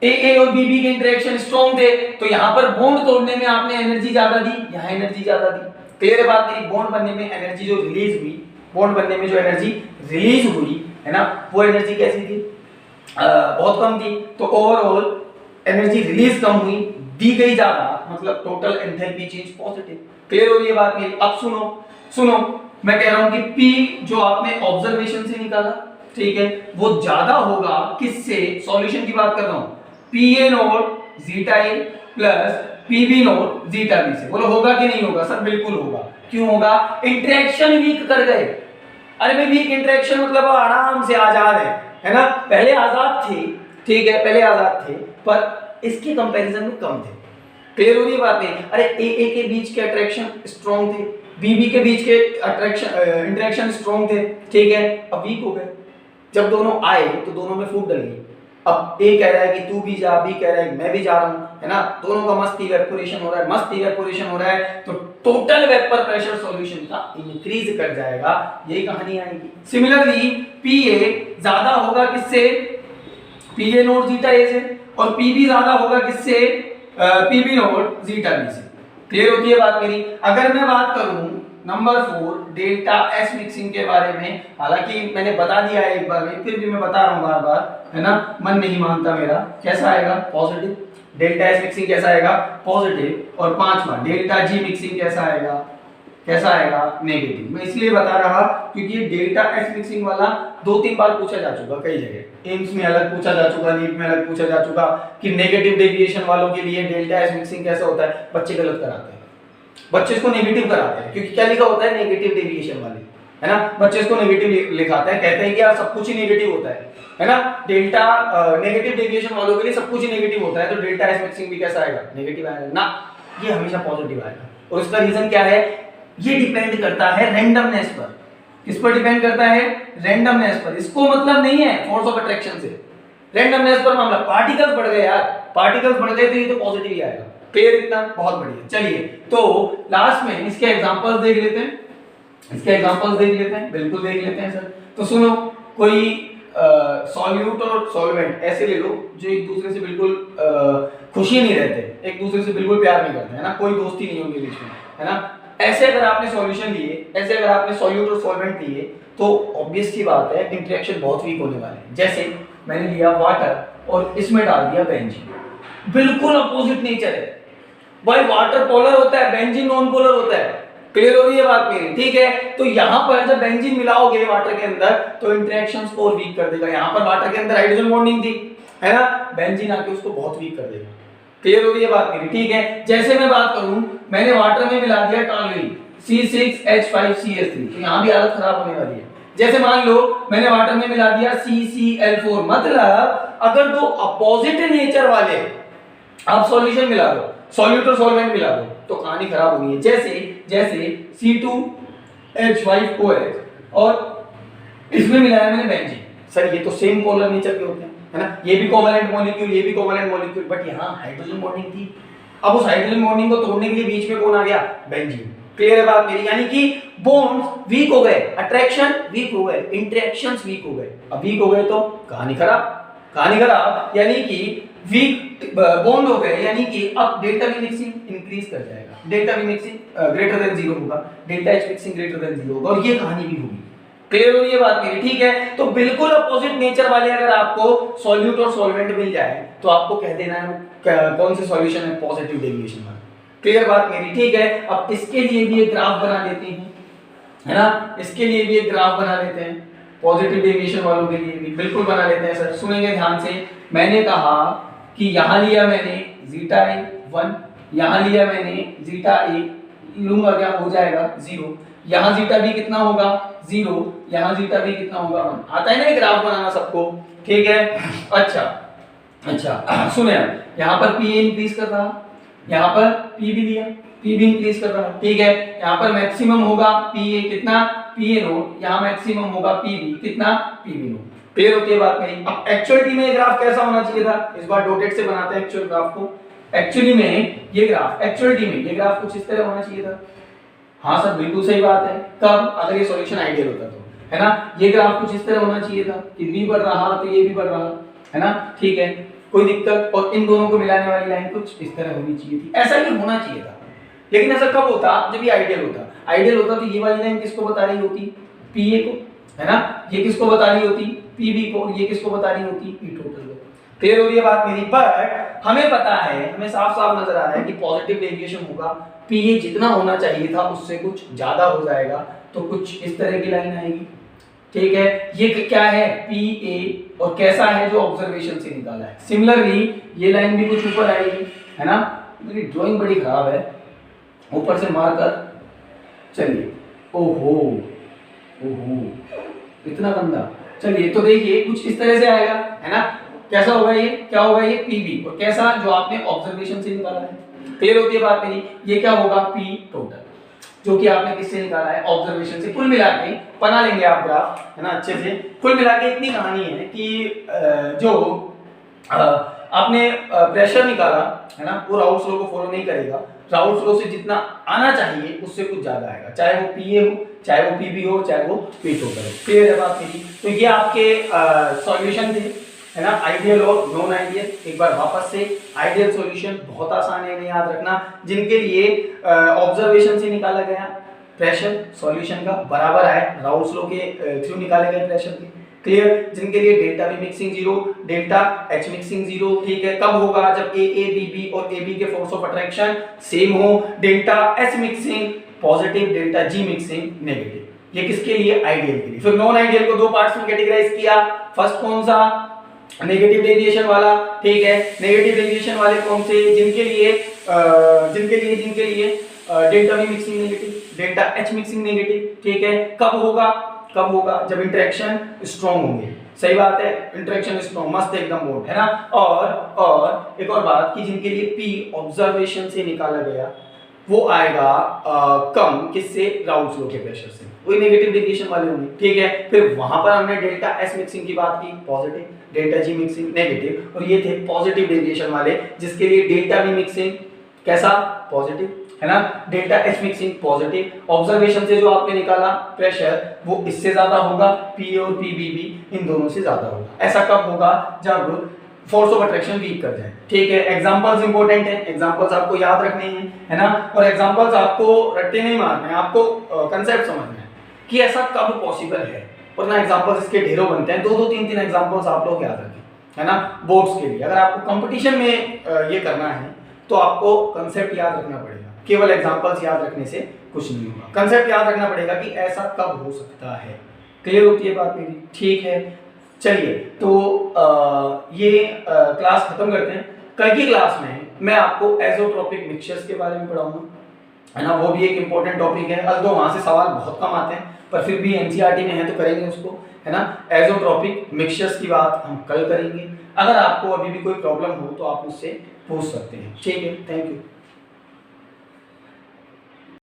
ए और बी के इंटरेक्शन स्ट्रॉन्ग थे, तो यहां पर बॉन्ड तोड़ने में आपने एनर्जी ज्यादा दी, यहां एनर्जी ज्यादा दी। क्लियर है बात मेरी, बॉन्ड बनने में एनर्जी जो रिलीज हुई, बॉन्ड बनने में जो एनर्जी रिलीज हुई है ना, वो एनर्जी कैसी थी, बहुत कम थी, तो ओवरऑल एनर्जी रिलीज कम हुई, दी गई ज्यादा, मतलब total enthalpy change positive. Clear हो रही है बात मेरी। अब सुनो मैं कह रहा हूं कि P जो आपने ऑब्जर्वेशन से निकाला, ठीक है, वो ज्यादा होगा किससे, सॉल्यूशन की बात कर रहा हूं, PA not zeta A plus PB not zeta B से। बोलो होगा कि नहीं होगा सर, बिल्कुल होगा। क्यों होगा, इंटरेक्शन वीक कर गए। अरे भाई वीक इंटरेक्शन मतलब आराम से आजाद है ना, पहले आजाद थे, ठीक है, पहले आजाद थे पर इसके कंपैरिजन में कम थे। क्लियर हो रही है बात नहीं। अरे ए के बीच के अट्रैक्शन स्ट्रॉन्ग थे, बी के बीच के अट्रैक्शन इंटरेक्शन स्ट्रॉन्ग थे, ठीक है, अब वीक हो गए। जब दोनों आए तो दोनों में फूट डल गई। अब ए कह रहा है कि तू भी जा, बी कह रहा है कि मैं भी जा रहा हूं, है ना, दोनों का मस्त इवेपोरेशन हो रहा है, मस्त इवेपोरेशन हो रहा है, तो टोटल वेपर प्रेशर सॉल्यूशन का इंक्रीज कर जाएगा, यही कहानी आएगी। सिमिलरली पीए ज्यादा होगा किससे, पीए नोट जीटा ए से, और पीबी ज्यादा होगा किससे, पीबी नोट जीटा बी से। क्लियर होती है बात मेरी। अगर मैं बात करूं नंबर 4 डेल्टा एस मिक्सिंग के बारे में, हालांकि मैंने बता दिया है एक बार में, फिर भी मैं बता रहा हूं बार बार, है ना, मन नहीं मानता मेरा। कैसा आएगा, पॉजिटिव। डेल्टा एस मिक्सिंग कैसा आएगा, पॉजिटिव। और पांचवा डेल्टा जी मिक्सिंग कैसा आएगा, कैसा आएगा, नेगेटिव। मैं इसलिए बता रहा क्योंकि ये डेल्टा एस मिक्सिंग वाला 2-3 बार पूछा जा चुका कई जगह, एम्स में अलग पूछा जा चुका, नीट में अलग पूछा जा चुका कि नेगेटिव डेविएशन वालों के लिए डेल्टा एस मिक्सिंग कैसा होता है। बच्चे गलत कराते हैं, बच्चे इसको नेगेटिव कराते हैं, क्योंकि क्या लिखा होता है, नेगेटिव डेविएशन वाले, है ना, बच्चे इसको नेगेटिव लिखाते हैं, कहते हैं कि यार सब कुछ ही नेगेटिव होता है ना, डेल्टा नेगेटिव डेविएशन वालों के लिए सब कुछ ही नेगेटिव होता है, तो डेल्टा एस मिक्सिंग भी कैसा आएगा, नेगेटिव आएगा ना, ये हमेशा पॉजिटिव आएगा। और इसका रीजन क्या है, ये डिपेंड करता है रैंडमनेस पर। किस पर डिपेंड करता है, रैंडमनेस पर। इसको मतलब नहीं है फोर्स ऑफ अट्रैक्शन से, रैंडमनेस पर मामला। पार्टिकल्स बढ़ गए यार, पार्टिकल्स बढ़ गए तो ये तो पॉजिटिव ही आएगा। क्लियर इतना, बहुत बढ़िया। चलिए तो लास्ट में इसके एग्जांपल्स देख लेते हैं, इसके एग्जांपल्स देख लेते हैं, बिल्कुल देख लेते हैं सर। तो सुनो, कोई सॉल्यूट और सॉल्वेंट ऐसे ले लो जो एक दूसरे से बिल्कुल खुशी नहीं रहते, एक दूसरे से बिल्कुल प्यार नहीं करते, है ना, कोई दोस्ती नहीं होगी बीच में, है ना। ऐसे अगर आपने सॉल्यूशन लिए, ऐसे अगर आपने सॉल्यूट और सॉल्वेंट लिए, तो ऑब्वियस सी बात है इंटरेक्शन बहुत वीक होने वाले हैं। जैसे मैंने लिया वाटर और इसमें डाल दिया बेंजीन, बिल्कुल अपोजिट नेचर है भाई, वाटर पोलर होता है, बेंजीन नॉन पोलर होता है। क्लियर हो रही है बात मेरी, ठीक है। तो यहां पर जब बेंजीन मिलाओगे वाटर के अंदर तो इंटरेक्शंस को वीक कर देगा। यहां पर वाटर के अंदर हाइड्रोजन बॉन्डिंग थी, है ना, बेंजीन आके उसको बहुत वीक कर देगा। क्लियर हो रही है बात मेरी, ठीक है। जैसे मैं बात करूं, मैंने वाटर में मिला दिया टॉलुइन C6H5CH3, तो यहां भी हालत खराब होने वाली है। जैसे मान लो मैंने वाटर में मिला दिया CCl4, मतलब अगर दो अपोजिट नेचर वाले आप सॉल्यूशन मिला दो, सॉल्यूट और सॉल्वेंट मिला दो, तो कहानी खराब होनी है। जैसे C2H5OH और इसमें मिलाया मैंने बेंजीन, सर ये तो सेम पोलर नेचर के होते हैं, है ना, ये भी कोवैलेंट मॉलिक्यूल, ये भी कोवैलेंट मॉलिक्यूल, बट यहाँ हाइड्रोजन बॉन्डिंग थी। अब उस हाइड्रोजन बॉन्डिंग को तोड़ने के लिए बीच में कौन आ गया, बेंजीन। क्लियर है बात मेरी, यानी कि बॉन्ड्स वीक हो गए, अट्रैक्शन वीक हो गए, इंटरेक्शंस वीक हो गए। अब वीक हो गए तो कहानी खराब, कहानी खराब, यानी कि वीक बॉन्ड हो गए, यानी कि अब डेल्टा वी मिक्सिंग इंक्रीज कर जाएगा, delta we mixing greater than 0 होगा, delta H mixing greater than 0 होगा, और ये कहानी भी होगी। क्लियर हो रही है बात मेरी, ठीक है। तो बिल्कुल अपोजिट नेचर वाले अगर आपको सॉल्यूट और सॉल्वेंट मिल जाए तो आपको कह देना है कौन से सॉल्यूशन है, पॉजिटिव डेविएशन वाला। क्लियर बात मेरी, ठीक है। अब इसके लिए भी एक ग्राफ बना लेते हैं, है ना, इसके लिए भी एक ग्राफ बना लेते हैं, पॉजिटिव डेविएशन वालों के लिए भी बिल्कुल बना लेते हैं सर। सुनेंगे ध्यान से, मैंने कहा कि यहां लिया मैंने जीटा ए 1, यहां लिया मैंने जीटा ए, लूंगा क्या हो जाएगा 0। यहाँ जीटा भी कितना होगा 0, यहाँ जीटा भी कितना होगा 1। आता है ना ये ग्राफ बनाना सबको, ठीक है। अच्छा सुने, यहाँ पर पी इंक्रीज कर रहा, यहाँ पर पी भी दिया, पी भी इंक्रीज कर रहा, ठीक है। यहाँ पर मैक्सिमम होगा पी ए कितना, पी ए नोट, यहाँ मैक्सिमम होगा पी बी कितना, पी बी नोट। क्लियर होती है बात मेरी। अब एक्चुअलिटी में ये ग्राफ कैसा होना चाहिए था, इस बार डॉटेड से बनाते हैं एक्चुअल ग्राफ को। एक्चुअली में ये ग्राफ, एक्चुअलिटी में ये ग्राफ कुछ इस तरह होना चाहिए था। हाँ सर बिल्कुल सही बात है, कब, अगर ये सॉल्यूशन आइडियल होता तो, है ना। ये ग्राफ कुछ इस तरह होना चाहिए था कि बी बढ़ रहा तो ये भी बढ़ रहा, है ना, ठीक है, कोई दिक्कत। और इन दोनों को मिलाने वाली लाइन कुछ इस तरह होनी चाहिए थी, ऐसा ही होना चाहिए था। लेकिन ऐसा कब होता, जब ये आइडियल होता। आइडियल होता तो ये वाली लाइन किसको बता रही होती, पी ए को, है ना, ये किसको बता रही होती, पी बी को, ये किसको बता रही होती, पी टोटल को। क्लियर हो रही है बात मेरी। बट हमें पता है, हमें साफ साफ नजर आ रहा है कि पॉजिटिव डेविएशन होगा, पी ए जितना होना चाहिए था उससे कुछ ज्यादा हो जाएगा, तो कुछ इस तरह की लाइन आएगी, ठीक है। ये क्या है, पी ए, और कैसा है, जो ऑब्जर्वेशन से निकाला है। सिमिलरली ये लाइन भी कुछ ऊपर आएगी, है ना। मेरी ड्राइंग बड़ी खराब है, ऊपर से मारकर, चलिए, ओहो ओहो इतना गंदा, चलिए। तो देखिए कुछ इस तरह से आएगा, है ना। कैसा होगा ये, क्या होगा ये, पीबी, और कैसा, जो आपने ऑब्जर्वेशन से निकाला है। क्लियर होती है बात मेरी। ये क्या होगा, पी टोटल, जो कि आपने किससे निकाला है, ऑब्जर्वेशन से। कुल मिला के बना लेंगे आप ग्राफ, है ना, अच्छे से। कुल मिला के इतनी कहानी है कि जो आपने प्रेशर निकाला, है ना, वो राउल्ट्स लॉ को फॉलो नहीं करेगा। राउल्ट्स लॉ से जितना आना चाहिए उससे कुछ ज्यादा आएगा, चाहे वो पीए हो, चाहे वो पीबी हो, चाहे वो पी टोटल हो। क्लियर है बात मेरी। तो ये आपके सॉल्यूशन थे, है ना, आइडियल और नॉन आइडियल। एक बार वापस से, आइडियल सॉल्यूशन बहुत आसान है, इन्हें याद रखना, जिनके लिए ऑब्जर्वेशन से निकाला गया प्रेशर सॉल्यूशन का बराबर है राउल्ट्स लॉ के थ्रू निकाले गए प्रेशर के। क्लियर, जिनके लिए delta we mixing 0, delta H mixing 0, ठीक है। कब होगा, जब ए ए बी बी और ए बी के फोर्स ऑफ अट्रैक्शन सेम हो। Delta S mixing positive, delta G mixing negative. ये किसके लिए, आइडियल के लिए। फिर नॉन आइडियल को दो पार्ट्स में कैटेगराइज किया। फर्स्ट कौन सा, नेगेटिव डेविएशन वाला, ठीक है। नेगेटिव डेविएशन वाले कौन से, जिनके लिए delta we mixing negative, delta H mixing negative, ठीक है। कब होगा, जब इंटरेक्शन स्ट्रॉन्ग होंगे। सही बात है, इंटरेक्शन स्ट्रॉन्ग, मस्त एकदम बोर्ड, है ना। और एक और बात कि जिनके लिए पी ऑब्जर्वेशन से निकाला गया वो आएगा कम, किससे, राउल्ट्स लॉ के प्रेशर से, वही नेगेटिव डेविएशन वाले होंगे, ठीक है। फिर वहां पर हमने डेल्टा एस मिक्सिंग की बात की, positive, delta G mixing negative, और ये थे पॉजिटिव डेविएशन वाले, जिसके लिए डेल्टा वी मिक्सिंग कैसा, पॉजिटिव, है ना, delta H mixing positive. Observation से जो आपने निकाला प्रेशर वो इससे ज्यादा होगा, पी और पी बी भी इन दोनों से ज्यादा होगा। ऐसा कब होगा, जब फोर्स ऑफ अट्रैक्शन वीक कर जाए, ठीक है। एग्जांपल्स इंपॉर्टेंट है, एग्जांपल्स आपको याद रखने हैं, है ना। और एग्जांपल्स आपको रट्टे नहीं मारने हैं, आपको कंसेप्ट समझना है कि ऐसा कब पॉसिबल है। वरना एग्जांपल्स इसके ढेरों बनते हैं, 2-2 3-3 एग्जांपल्स आप लोग याद रखें, है ना, बोर्ड्स के लिए। अगर आपको कंपटीशन में ये करना है तो आपको कंसेप्ट याद रखना पड़ेगा, केवल एग्जांपल्स याद रखने से कुछ नहीं होगा। कंसेप्ट याद रखना पड़ेगा कि ऐसा कब हो सकता है। क्लियर होती है बात मेरी, ठीक है। चलिए, तो ये क्लास खत्म करते हैं। कल की क्लास में मैं आपको एज़ोट्रोपिक मिक्सचर्स के बारे में पढ़ाऊंगा, है ना। वो भी एक इंपॉर्टेंट टॉपिक है, although वहां से सवाल बहुत कम आते हैं, पर फिर भी एनसीईआरटी में है तो करेंगे उसको, है ना। एज़ोट्रोपिक मिक्सचर्स की बात हम कल करेंगे। अगर आपको अभी भी कोई प्रॉब्लम हो तो आप मुझसे पूछ सकते हैं, ठीक है। Thank you.